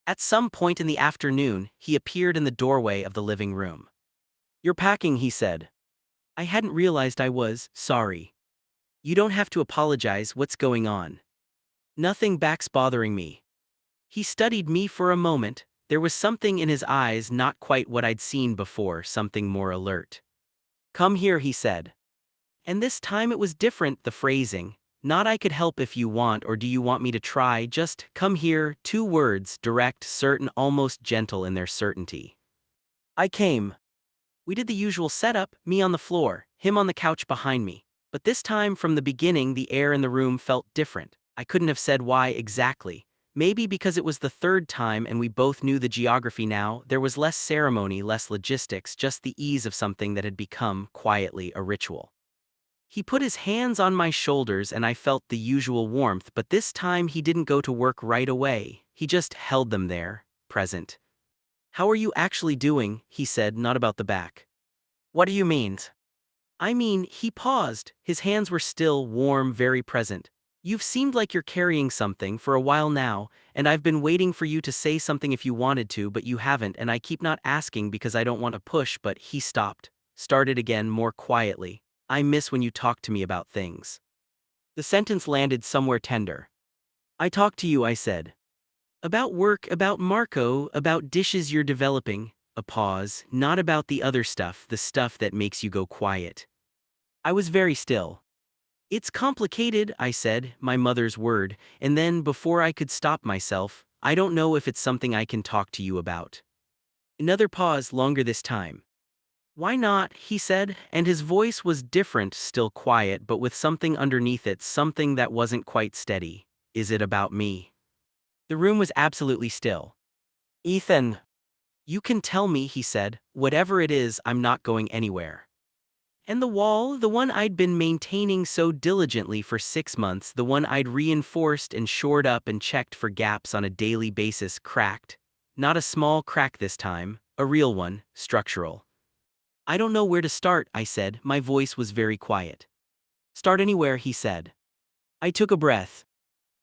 At some point in the afternoon, he appeared in the doorway of the living room. "You're packing," he said. I hadn't realized I was. "Sorry. You don't have to apologize. What's going on?" "Nothing, back's bothering me." He studied me for a moment. There was something in his eyes, not quite what I'd seen before, something more alert. "Come here," he said. And this time it was different, the phrasing. Not "I could help if you want" or "do you want me to try," just "come here," 2 words, direct, certain, almost gentle in their certainty. I came. We did the usual setup, me on the floor, him on the couch behind me. But this time, from the beginning, the air in the room felt different. I couldn't have said why exactly. Maybe because it was the third time and we both knew the geography now. There was less ceremony, less logistics, just the ease of something that had become, quietly, a ritual. He put his hands on my shoulders and I felt the usual warmth, but this time he didn't go to work right away. He just held them there, present. "How are you actually doing?" he said, "not about the back." "What do you mean?" "I mean," he paused. His hands were still warm, very present. "You've seemed like you're carrying something for a while now, and I've been waiting for you to say something if you wanted to, but you haven't, and I keep not asking because I don't want to push." But he stopped, started again more quietly. "I miss when you talk to me about things." The sentence landed somewhere tender. "I talk to you," I said. "About work, about Marco, about dishes you're developing." A pause. "Not about the other stuff, the stuff that makes you go quiet." I was very still. "It's complicated," I said, my mother's word, and then, before I could stop myself, "I don't know if it's something I can talk to you about." Another pause, longer this time. "Why not?" he said, and his voice was different, still quiet, but with something underneath it, something that wasn't quite steady. "Is it about me?" The room was absolutely still. "Ethan, you can tell me," he said. "Whatever it is, I'm not going anywhere." And the wall, the one I'd been maintaining so diligently for 6 months, the one I'd reinforced and shored up and checked for gaps on a daily basis, cracked. Not a small crack this time, a real one, structural. "I don't know where to start," I said. My voice was very quiet. "Start anywhere," he said. I took a breath.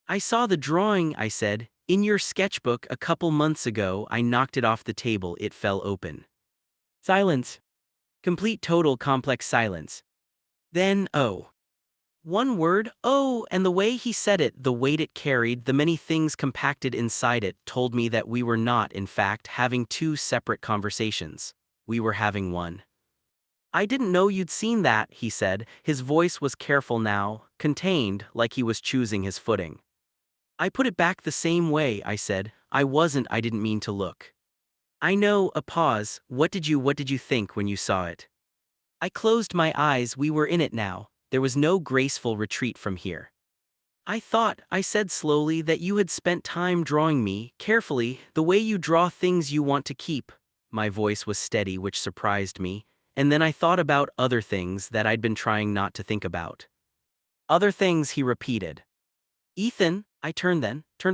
"I saw the drawing," I said, "in your sketchbook a couple months ago." I knocked it off the table. It fell open. Silence. Complete, total, complex silence. Then, "Oh." 1 word, "oh," and the way he said it, the weight it carried, the many things compacted inside it, told me that we were not, in fact, having 2 separate conversations. We were having one. "I didn't know you'd seen that," he said. His voice was careful now, contained, like he was choosing his footing. "I put it back the same way," I said. I didn't mean to look." "I know." A pause. What did you think when you saw it?" I closed my eyes. We were in it now. There was no graceful retreat from here. "I thought," I said slowly, "that you had spent time drawing me, carefully, the way you draw things you want to keep." My voice was steady, which surprised me, and then I thought about other things that I'd been trying not to think about. "Other things," he repeated. "Ethan." I turned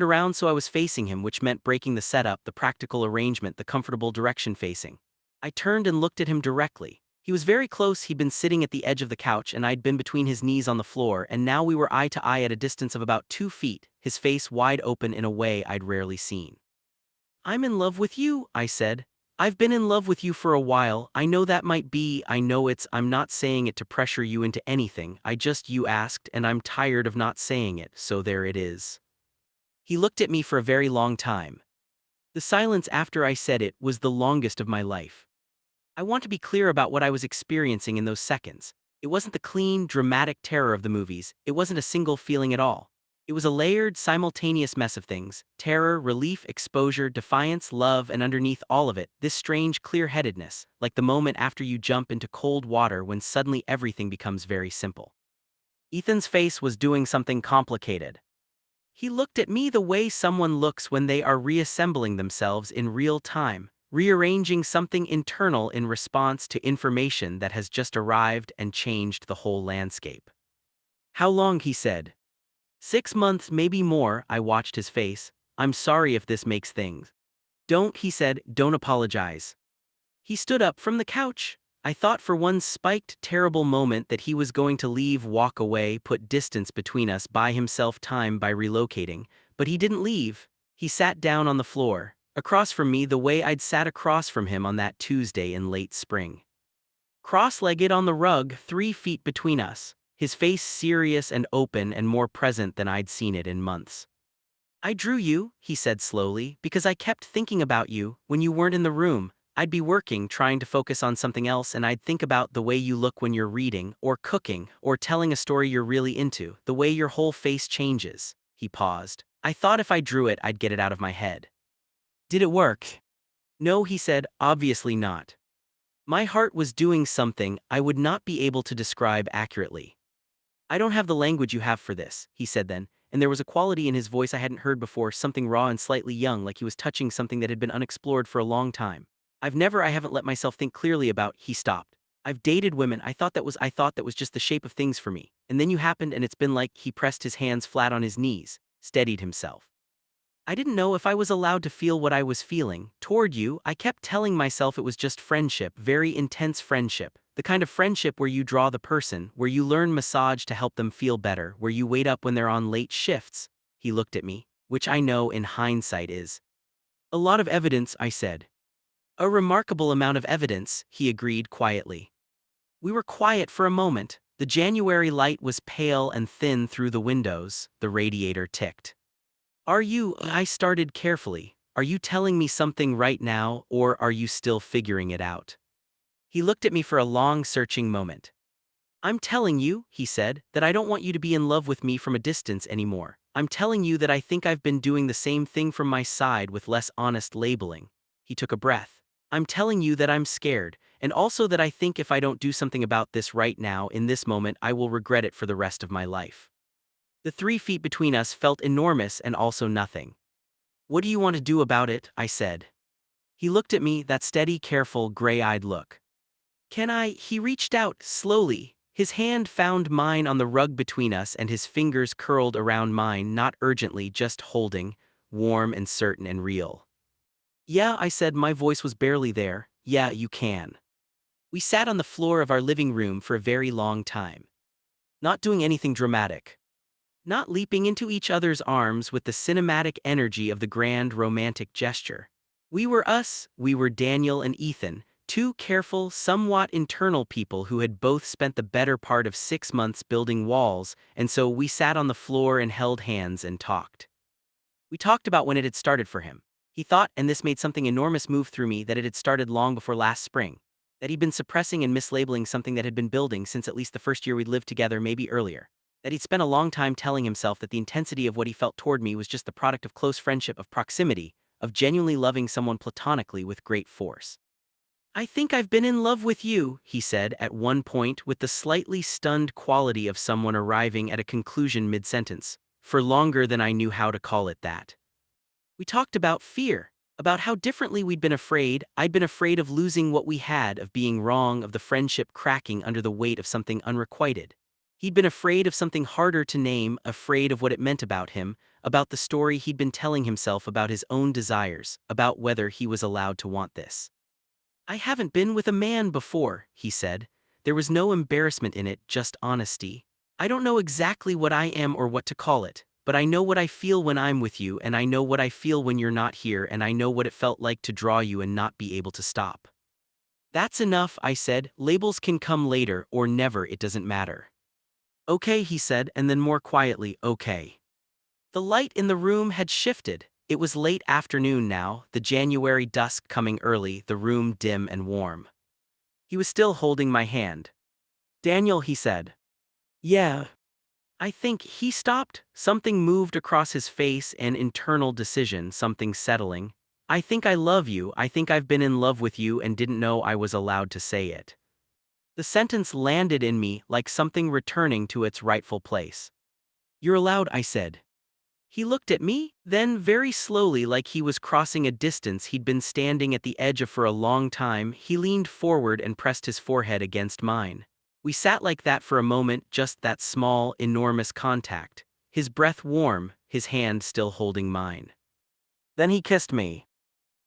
around so I was facing him, which meant breaking the setup, the practical arrangement, the comfortable direction facing. I turned and looked at him directly. He was very close. He'd been sitting at the edge of the couch and I'd been between his knees on the floor, and now we were eye to eye at a distance of about 2 feet, his face wide open in a way I'd rarely seen. "I'm in love with you," I said. "I've been in love with you for a while. I know that might be, I know I'm not saying it to pressure you into anything. You asked, and I'm tired of not saying it, so there it is." He looked at me for a very long time. The silence after I said it was the longest of my life. I want to be clear about what I was experiencing in those seconds. It wasn't the clean, dramatic terror of the movies. It wasn't a single feeling at all. It was a layered, simultaneous mess of things: terror, relief, exposure, defiance, love, and underneath all of it, this strange clear-headedness, like the moment after you jump into cold water when suddenly everything becomes very simple. Ethan's face was doing something complicated. He looked at me the way someone looks when they are reassembling themselves in real time, rearranging something internal in response to information that has just arrived and changed the whole landscape. "How long?" he said. 6 months, maybe more, I watched his face. I'm sorry if this makes things. Don't, he said, don't apologize. He stood up from the couch. I thought for one spiked, terrible moment that he was going to leave, walk away, put distance between us, buy himself time by relocating. But he didn't leave. He sat down on the floor, across from me the way I'd sat across from him on that Tuesday in late spring. Cross-legged on the rug, 3 feet between us, his face serious and open and more present than I'd seen it in months. I drew you, he said slowly, because I kept thinking about you. When you weren't in the room, I'd be working, trying to focus on something else, and I'd think about the way you look when you're reading, or cooking, or telling a story you're really into, the way your whole face changes. He paused. I thought if I drew it, I'd get it out of my head. Did it work? No, he said, obviously not. My heart was doing something I would not be able to describe accurately. I don't have the language you have for this, he said then, and there was a quality in his voice I hadn't heard before, something raw and slightly young, like he was touching something that had been unexplored for a long time. I haven't let myself think clearly about. He stopped. I've dated women, I thought that was just the shape of things for me. And then you happened, and it's been like. He pressed his hands flat on his knees, steadied himself. I didn't know if I was allowed to feel what I was feeling toward you. I kept telling myself it was just friendship, very intense friendship. The kind of friendship where you draw the person, where you learn massage to help them feel better, where you wait up when they're on late shifts. He looked at me, which I know in hindsight is a lot of evidence, I said. A remarkable amount of evidence, he agreed quietly. We were quiet for a moment. The January light was pale and thin through the windows. The radiator ticked. I started carefully. Are you telling me something right now, or are you still figuring it out? He looked at me for a long, searching moment. I'm telling you, he said, that I don't want you to be in love with me from a distance anymore. I'm telling you that I think I've been doing the same thing from my side with less honest labeling. He took a breath. I'm telling you that I'm scared, and also that I think if I don't do something about this right now, in this moment, I will regret it for the rest of my life. The 3 feet between us felt enormous and also nothing. What do you want to do about it? I said. He looked at me, that steady, careful, gray-eyed look. Can I? He reached out, slowly. His hand found mine on the rug between us and his fingers curled around mine, not urgently, just holding, warm and certain and real. Yeah, I said, my voice was barely there. Yeah, you can. We sat on the floor of our living room for a very long time. Not doing anything dramatic. Not leaping into each other's arms with the cinematic energy of the grand romantic gesture. We were us, we were Daniel and Ethan, two careful, somewhat internal people who had both spent the better part of 6 months building walls, and so we sat on the floor and held hands and talked. We talked about when it had started for him. He thought, and this made something enormous move through me, that it had started long before last spring. That he'd been suppressing and mislabeling something that had been building since at least the first year we'd lived together, maybe earlier. That he'd spent a long time telling himself that the intensity of what he felt toward me was just the product of close friendship, of proximity, of genuinely loving someone platonically with great force. I think I've been in love with you, he said at one point with the slightly stunned quality of someone arriving at a conclusion mid-sentence, for longer than I knew how to call it that. We talked about fear, about how differently we'd been afraid. I'd been afraid of losing what we had, of being wrong, of the friendship cracking under the weight of something unrequited. He'd been afraid of something harder to name, afraid of what it meant about him, about the story he'd been telling himself about his own desires, about whether he was allowed to want this. I haven't been with a man before, he said. There was no embarrassment in it, just honesty. I don't know exactly what I am or what to call it, but I know what I feel when I'm with you, and I know what I feel when you're not here, and I know what it felt like to draw you and not be able to stop. That's enough, I said. Labels can come later or never, it doesn't matter. Okay, he said, and then more quietly, okay. The light in the room had shifted. It was late afternoon now, the January dusk coming early, the room dim and warm. He was still holding my hand. Daniel, he said. Yeah. I think he stopped. Something moved across his face, an internal decision, something settling. I think I love you. I think I've been in love with you and didn't know I was allowed to say it. The sentence landed in me like something returning to its rightful place. You're allowed, I said. He looked at me, then very slowly, like he was crossing a distance he'd been standing at the edge of for a long time. He leaned forward and pressed his forehead against mine. We sat like that for a moment, just that small, enormous contact. his breath warm, his hand still holding mine. Then he kissed me.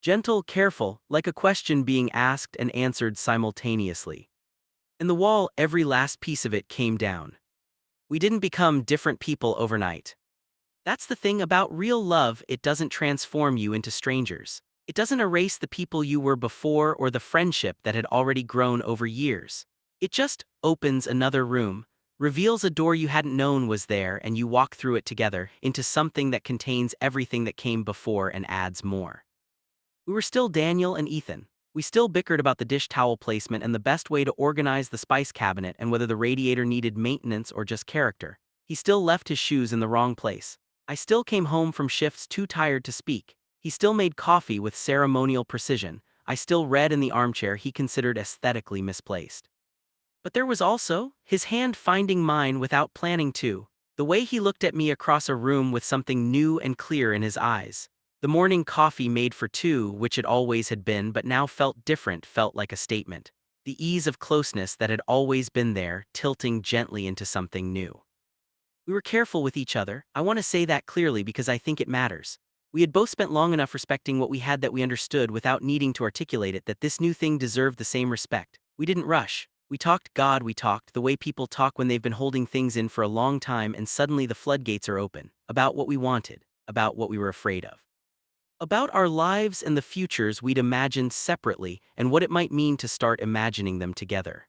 Gentle, careful, like a question being asked and answered simultaneously. In the wall, every last piece of it came down. We didn't become different people overnight. That's the thing about real love, it doesn't transform you into strangers. It doesn't erase the people you were before or the friendship that had already grown over years. It just opens another room, reveals a door you hadn't known was there, and you walk through it together into something that contains everything that came before and adds more. We were still Daniel and Ethan. We still bickered about the dish towel placement and the best way to organize the spice cabinet and whether the radiator needed maintenance or just character. He still left his shoes in the wrong place. I still came home from shifts too tired to speak. He still made coffee with ceremonial precision. I still read in the armchair he considered aesthetically misplaced. But there was also his hand finding mine without planning to. The way he looked at me across a room with something new and clear in his eyes. The morning coffee made for two, which it always had been but now felt different, felt like a statement. The ease of closeness that had always been there, tilting gently into something new. We were careful with each other. I want to say that clearly because I think it matters. We had both spent long enough respecting what we had that we understood without needing to articulate it that this new thing deserved the same respect. We didn't rush. We talked we talked the way people talk when they've been holding things in for a long time and suddenly the floodgates are open. About what we wanted, about what we were afraid of. About our lives and the futures we'd imagined separately and what it might mean to start imagining them together.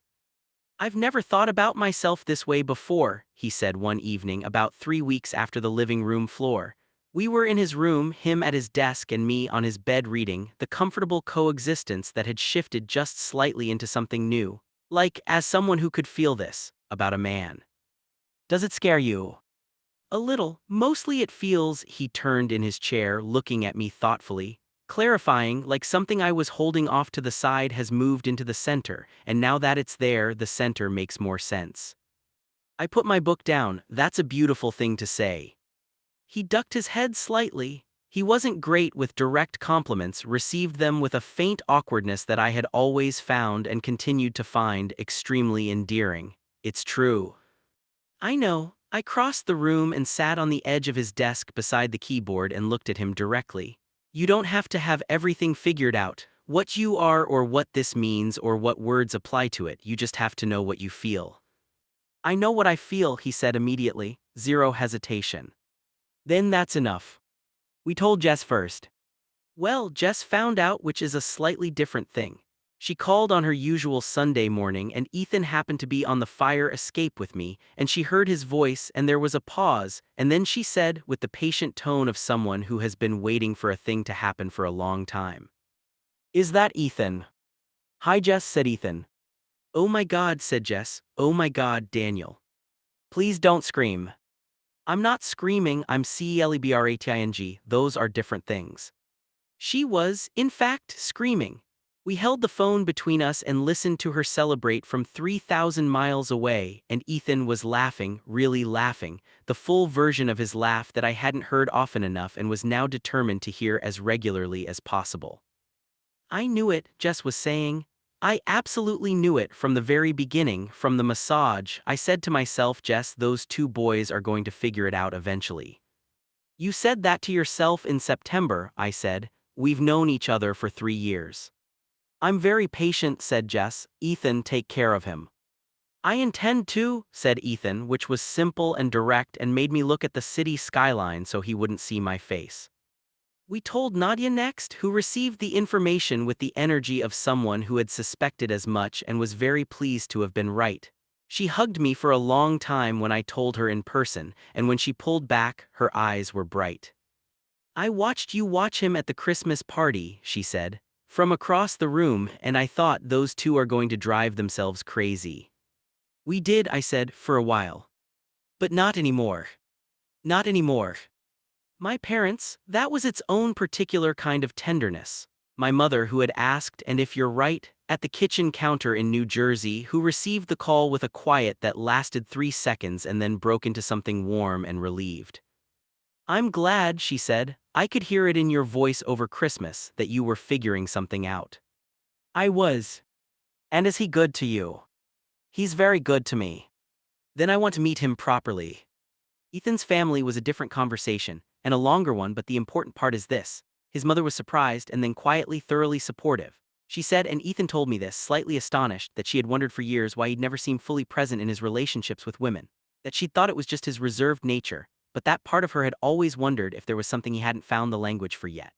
"I've never thought about myself this way before," he said one evening about 3 weeks after the living room floor. We were in his room, him at his desk and me on his bed reading, the comfortable coexistence that had shifted just slightly into something new. Like, as someone who could feel this, about a man. "Does it scare you?" "A little. Mostly it feels," he turned in his chair, looking at me thoughtfully, clarifying, like something I was holding off to the side has moved into the center, and now that it's there, the center makes more sense. I put my book down. "That's a beautiful thing to say." He ducked his head slightly. He wasn't great with direct compliments, received them with a faint awkwardness that I had always found and continued to find extremely endearing. "It's true." "I know." I crossed the room and sat on the edge of his desk beside the keyboard and looked at him directly. "You don't have to have everything figured out, what you are or what this means or what words apply to it, you just have to know what you feel." "I know what I feel," he said immediately, zero hesitation. "Then that's enough." "We told Jess first." "Well, Jess found out, which is a slightly different thing. She called on her usual Sunday morning and Ethan happened to be on the fire escape with me, and she heard his voice and there was a pause, and then she said, with the patient tone of someone who has been waiting for a thing to happen for a long time. "Is that Ethan?" "Hi Jess," said Ethan. "Oh my God," said Jess. "Oh my God, Daniel. Please don't scream." "I'm not screaming, I'm celebrating, those are different things." She was, in fact, screaming. We held the phone between us and listened to her celebrate from 3,000 miles away, and Ethan was laughing, really laughing, the full version of his laugh that I hadn't heard often enough and was now determined to hear as regularly as possible. "I knew it," Jess was saying. "I absolutely knew it from the very beginning, from the massage. I said to myself, Jess, those two boys are going to figure it out eventually." "You said that to yourself in September," I said. "We've known each other for 3 years." "I'm very patient," said Jess. "Ethan, take care of him." "I intend to," said Ethan, which was simple and direct and made me look at the city skyline so he wouldn't see my face. We told Nadia next, who received the information with the energy of someone who had suspected as much and was very pleased to have been right. She hugged me for a long time when I told her in person, and when she pulled back, her eyes were bright. "I watched you watch him at the Christmas party," she said, "from across the room, and I thought those two are going to drive themselves crazy." "We did," I said, "for a while. But not anymore. Not anymore." My parents, that was its own particular kind of tenderness. My mother, who had asked, "And if you're right," at the kitchen counter in New Jersey, who received the call with a quiet that lasted 3 seconds and then broke into something warm and relieved. "I'm glad," she said. "I could hear it in your voice over Christmas that you were figuring something out." "I was." "And is he good to you?" "He's very good to me." "Then I want to meet him properly." Ethan's family was a different conversation, and a longer one, but the important part is this. His mother was surprised and then quietly, thoroughly supportive. She said, and Ethan told me this, slightly astonished, that she had wondered for years why he'd never seemed fully present in his relationships with women. That she'd thought it was just his reserved nature, but that part of her had always wondered if there was something he hadn't found the language for yet.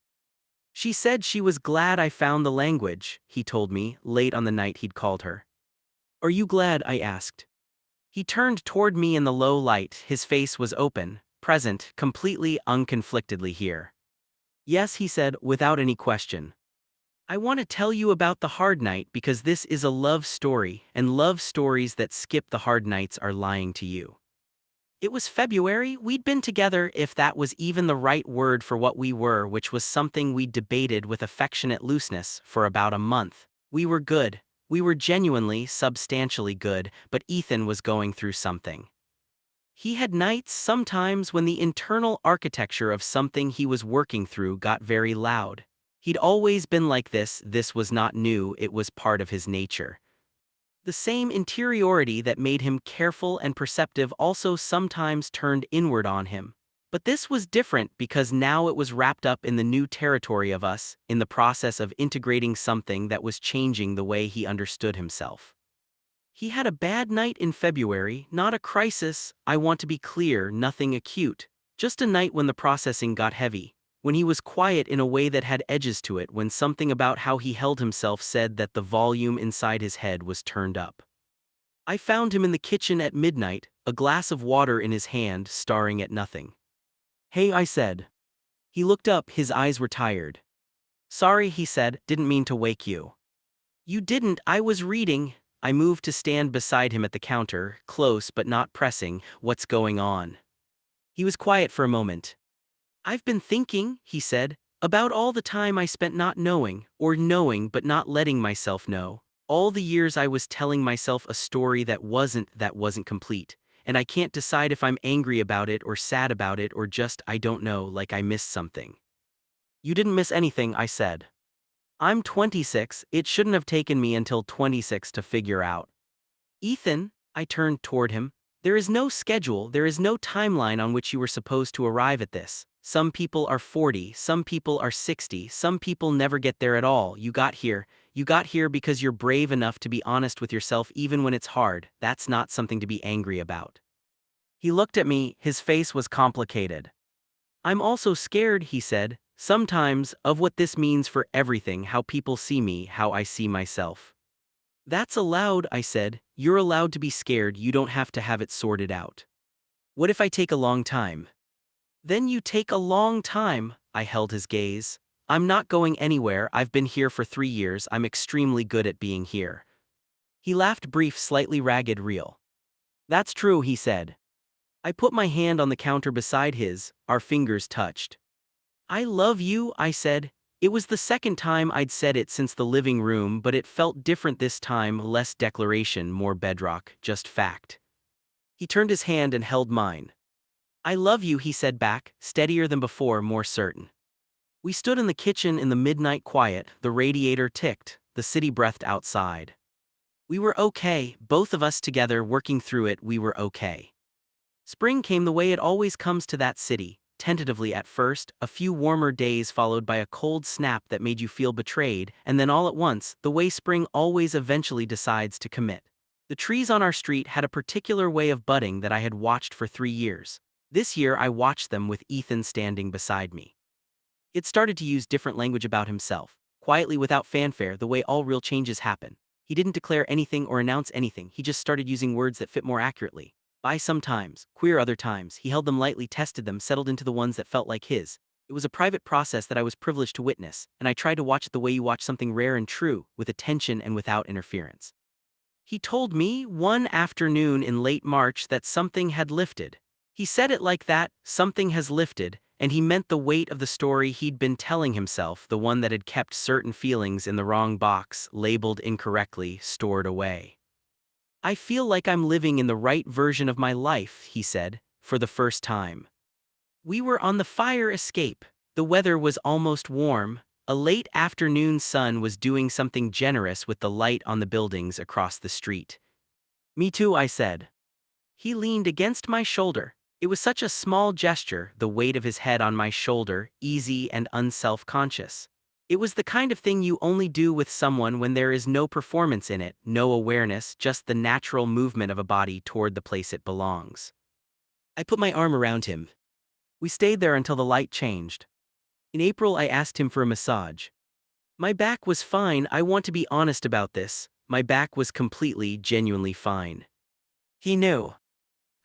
She said she was glad I found the language, he told me, late on the night he'd called her. Are you glad? I asked. He turned toward me in the low light, his face was open, present, completely unconflictedly here. Yes, he said, without any question. I want to tell you about the hard night because this is a love story, and love stories that skip the hard nights are lying to you. It was February, we'd been together, if that was even the right word for what we were, which was something we debated with affectionate looseness for about a month. We were good. We were genuinely, substantially good, but Ethan was going through something. He had nights sometimes when the internal architecture of something he was working through got very loud. He'd always been like this was not new, it was part of his nature. The same interiority that made him careful and perceptive also sometimes turned inward on him. But this was different because now it was wrapped up in the new territory of us, in the process of integrating something that was changing the way he understood himself. He had a bad night in February, not a crisis, I want to be clear, nothing acute. Just a night when the processing got heavy, when he was quiet in a way that had edges to it, when something about how he held himself said that the volume inside his head was turned up. I found him in the kitchen at midnight, a glass of water in his hand, staring at nothing. Hey, I said. He looked up, his eyes were tired. Sorry, he said, didn't mean to wake you. You didn't, I was reading. I moved to stand beside him at the counter, close but not pressing. What's going on? He was quiet for a moment. I've been thinking, he said, about all the time I spent not knowing, or knowing but not letting myself know. All the years I was telling myself a story that wasn't complete, and I can't decide if I'm angry about it or sad about it or just, I don't know, like I missed something. You didn't miss anything, I said. I'm 26, it shouldn't have taken me until 26 to figure out. Ethan, I turned toward him, there is no schedule, there is no timeline on which you were supposed to arrive at this. Some people are 40, some people are 60, some people never get there at all. You got here because you're brave enough to be honest with yourself even when it's hard. That's not something to be angry about. He looked at me, his face was complicated. I'm also scared, he said, sometimes, of what this means for everything, how people see me, how I see myself. That's allowed, I said, you're allowed to be scared, you don't have to have it sorted out. What if I take a long time? Then you take a long time, I held his gaze. I'm not going anywhere, I've been here for 3 years, I'm extremely good at being here. He laughed, brief, slightly ragged, real. That's true, he said. I put my hand on the counter beside his, our fingers touched. I love you, I said. It was the second time I'd said it since the living room, but it felt different this time, less declaration, more bedrock, just fact. He turned his hand and held mine. I love you, he said back, steadier than before, more certain. We stood in the kitchen in the midnight quiet, the radiator ticked, the city breathed outside. We were okay, both of us together working through it, we were okay. Spring came the way it always comes to that city, tentatively at first, a few warmer days followed by a cold snap that made you feel betrayed, and then all at once, the way spring always eventually decides to commit. The trees on our street had a particular way of budding that I had watched for 3 years. This year I watched them with Ethan standing beside me. It started to use different language about himself, quietly without fanfare, the way all real changes happen. He didn't declare anything or announce anything, he just started using words that fit more accurately. Bi sometimes, queer other times, he held them lightly, tested them, settled into the ones that felt like his. It was a private process that I was privileged to witness, and I tried to watch it the way you watch something rare and true, with attention and without interference. He told me one afternoon in late March that something had lifted. He said it like that, something has lifted, and he meant the weight of the story he'd been telling himself, the one that had kept certain feelings in the wrong box, labeled incorrectly, stored away. I feel like I'm living in the right version of my life, he said, for the first time. We were on the fire escape. The weather was almost warm. A late afternoon sun was doing something generous with the light on the buildings across the street. Me too, I said. He leaned against my shoulder. It was such a small gesture, the weight of his head on my shoulder, easy and unself-conscious. It was the kind of thing you only do with someone when there is no performance in it, no awareness, just the natural movement of a body toward the place it belongs. I put my arm around him. We stayed there until the light changed. In April, I asked him for a massage. My back was fine, I want to be honest about this. My back was completely, genuinely fine. He knew.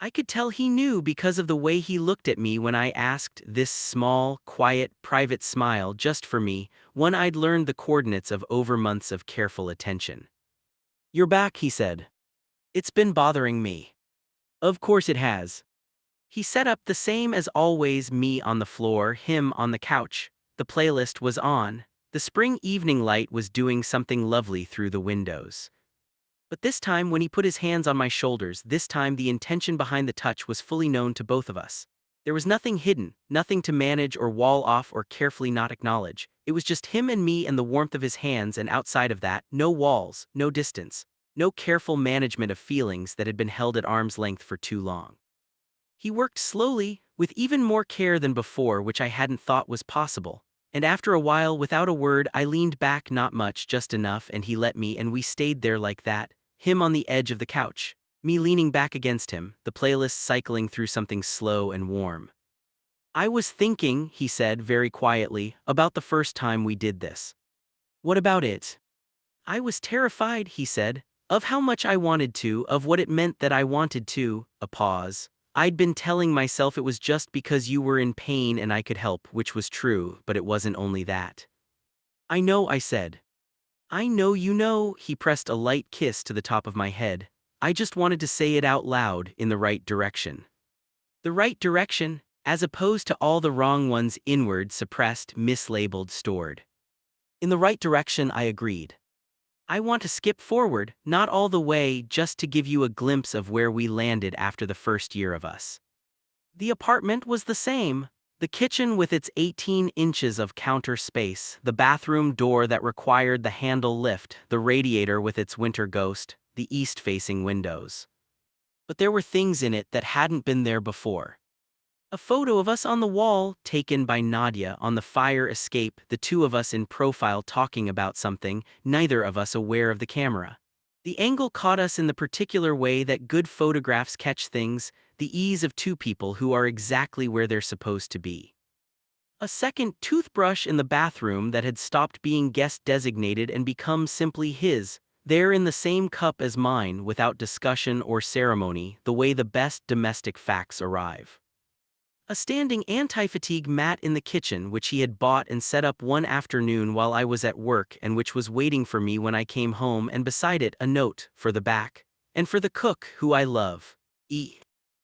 I could tell he knew because of the way he looked at me when I asked, this small, quiet, private smile just for me, one I'd learned the coordinates of over months of careful attention. "You're back," he said. "It's been bothering me." "Of course it has." He set up the same as always, me on the floor, him on the couch. The playlist was on. The spring evening light was doing something lovely through the windows. But this time, when he put his hands on my shoulders, this time the intention behind the touch was fully known to both of us. There was nothing hidden, nothing to manage or wall off or carefully not acknowledge. It was just him and me and the warmth of his hands, and outside of that, no walls, no distance, no careful management of feelings that had been held at arm's length for too long. He worked slowly, with even more care than before, which I hadn't thought was possible. And after a while, without a word, I leaned back, not much, just enough, and he let me, and we stayed there like that, him on the edge of the couch, me leaning back against him, the playlist cycling through something slow and warm. "I was thinking," he said very quietly, "about the first time we did this." "What about it?" "I was terrified," he said, "of how much I wanted to, of what it meant that I wanted to." A pause. "I'd been telling myself it was just because you were in pain and I could help, which was true, but it wasn't only that." "I know," I said. "I know you know." He pressed a light kiss to the top of my head. "I just wanted to say it out loud, in the right direction." The right direction, as opposed to all the wrong ones, inward, suppressed, mislabeled, stored. "In the right direction," I agreed. "I want to skip forward, not all the way, just to give you a glimpse of where we landed after the first year of us." The apartment was the same. The kitchen with its 18 inches of counter space, the bathroom door that required the handle lift, the radiator with its winter ghost, the east-facing windows. But there were things in it that hadn't been there before. A photo of us on the wall, taken by Nadia on the fire escape, the two of us in profile talking about something, neither of us aware of the camera. The angle caught us in the particular way that good photographs catch things, the ease of two people who are exactly where they're supposed to be. A second toothbrush in the bathroom that had stopped being guest designated and become simply his, there in the same cup as mine, without discussion or ceremony, the way the best domestic facts arrive. A standing anti-fatigue mat in the kitchen which he had bought and set up one afternoon while I was at work and which was waiting for me when I came home, and beside it a note, for the back, and for the cook who I love.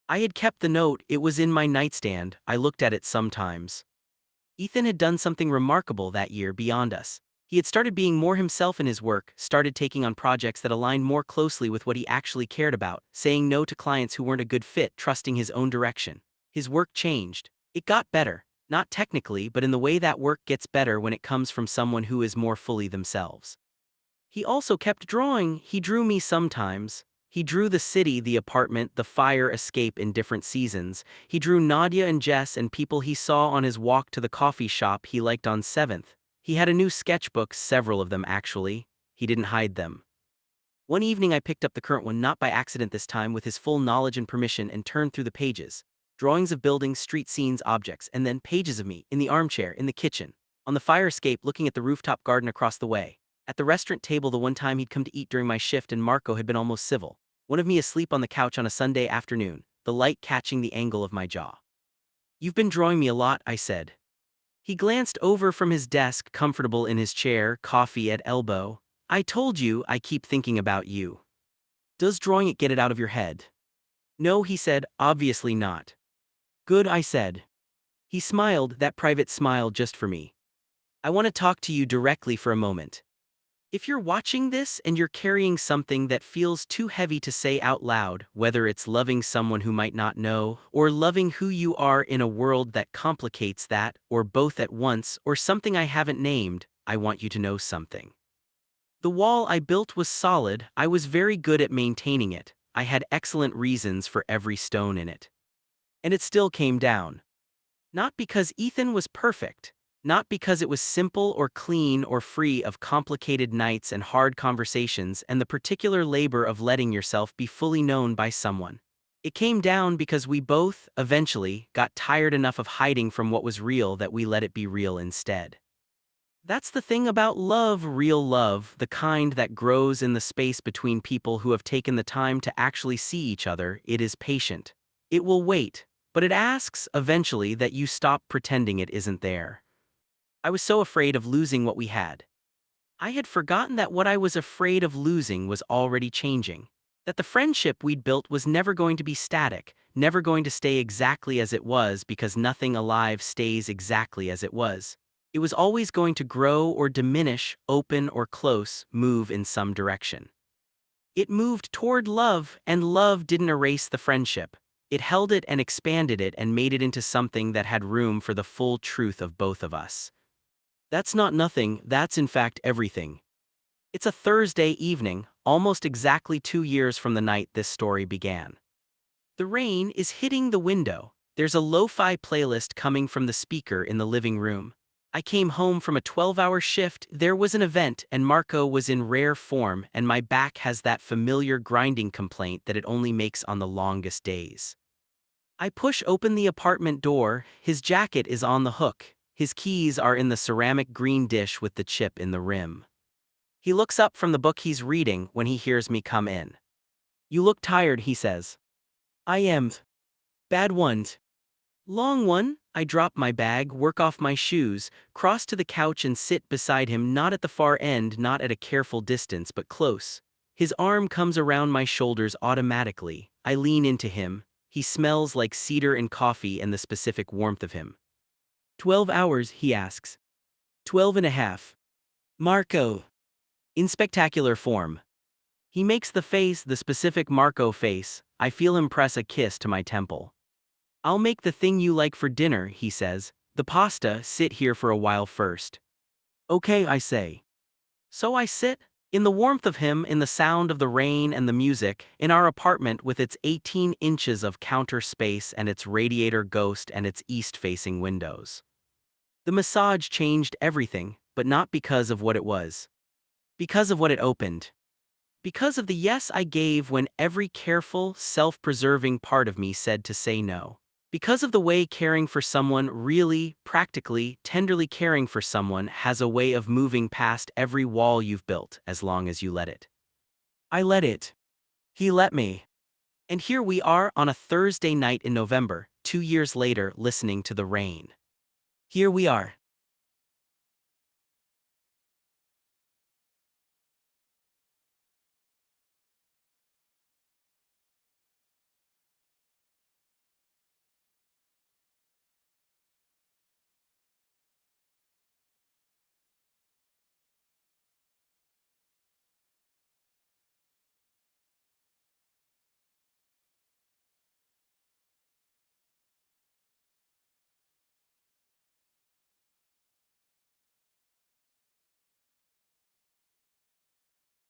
I had kept the note, it was in my nightstand, I looked at it sometimes. Ethan had done something remarkable that year beyond us. He had started being more himself in his work, started taking on projects that aligned more closely with what he actually cared about, saying no to clients who weren't a good fit, trusting his own direction. His work changed. It got better, not technically, but in the way that work gets better when it comes from someone who is more fully themselves. He also kept drawing. He drew me sometimes. He drew the city, the apartment, the fire escape in different seasons. He drew Nadia and Jess and people he saw on his walk to the coffee shop he liked on 7th. He had a new sketchbook, several of them actually. He didn't hide them. One evening I picked up the current one, not by accident this time, with his full knowledge and permission, and turned through the pages. Drawings of buildings, street scenes, objects, and then pages of me, in the armchair, in the kitchen, on the fire escape looking at the rooftop garden across the way, at the restaurant table the one time he'd come to eat during my shift and Marco had been almost civil, one of me asleep on the couch on a Sunday afternoon, the light catching the angle of my jaw. "You've been drawing me a lot," I said. He glanced over from his desk, comfortable in his chair, coffee at elbow. "I told you I keep thinking about you. Does drawing it get it out of your head?" "No," he said, "obviously not." "Good," I said. He smiled, that private smile just for me. "I want to talk to you directly for a moment. If you're watching this and you're carrying something that feels too heavy to say out loud, whether it's loving someone who might not know, or loving who you are in a world that complicates that, or both at once, or something I haven't named, I want you to know something. The wall I built was solid, I was very good at maintaining it, I had excellent reasons for every stone in it. And it still came down. Not because Ethan was perfect. Not because it was simple or clean or free of complicated nights and hard conversations and the particular labor of letting yourself be fully known by someone. It came down because we both, eventually, got tired enough of hiding from what was real that we let it be real instead. That's the thing about love, real love, the kind that grows in the space between people who have taken the time to actually see each other. It is patient. It will wait, but it asks, eventually, that you stop pretending it isn't there. I was so afraid of losing what we had. I had forgotten that what I was afraid of losing was already changing. That the friendship we'd built was never going to be static, never going to stay exactly as it was because nothing alive stays exactly as it was. It was always going to grow or diminish, open or close, move in some direction. It moved toward love, and love didn't erase the friendship. It held it and expanded it and made it into something that had room for the full truth of both of us. That's not nothing, that's in fact everything. It's a Thursday evening, almost exactly 2 years from the night this story began. The rain is hitting the window. There's a lo-fi playlist coming from the speaker in the living room. I came home from a 12-hour shift, there was an event, and Marco was in rare form, and my back has that familiar grinding complaint that it only makes on the longest days. I push open the apartment door, his jacket is on the hook, his keys are in the ceramic green dish with the chip in the rim. He looks up from the book he's reading when he hears me come in. "You look tired," he says. "I am. Bad one. Long one." I drop my bag, work off my shoes, cross to the couch and sit beside him, not at the far end, not at a careful distance, but close. His arm comes around my shoulders automatically. I lean into him. He smells like cedar and coffee and the specific warmth of him. 12 hours, he asks. 12 and a half. Marco. In spectacular form. He makes the face, the specific Marco face. I feel him press a kiss to my temple. "I'll make the thing you like for dinner," he says. "The pasta, sit here for a while first." "Okay," I say. So I sit, in the warmth of him, in the sound of the rain and the music, in our apartment with its 18 inches of counter space and its radiator ghost and its east-facing windows. The massage changed everything, but not because of what it was. Because of what it opened. Because of the yes I gave when every careful, self-preserving part of me said to say no. Because of the way caring for someone, really, practically, tenderly caring for someone, has a way of moving past every wall you've built as long as you let it. I let it. He let me. And here we are on a Thursday night in November, 2 years later, listening to the rain. Here we are.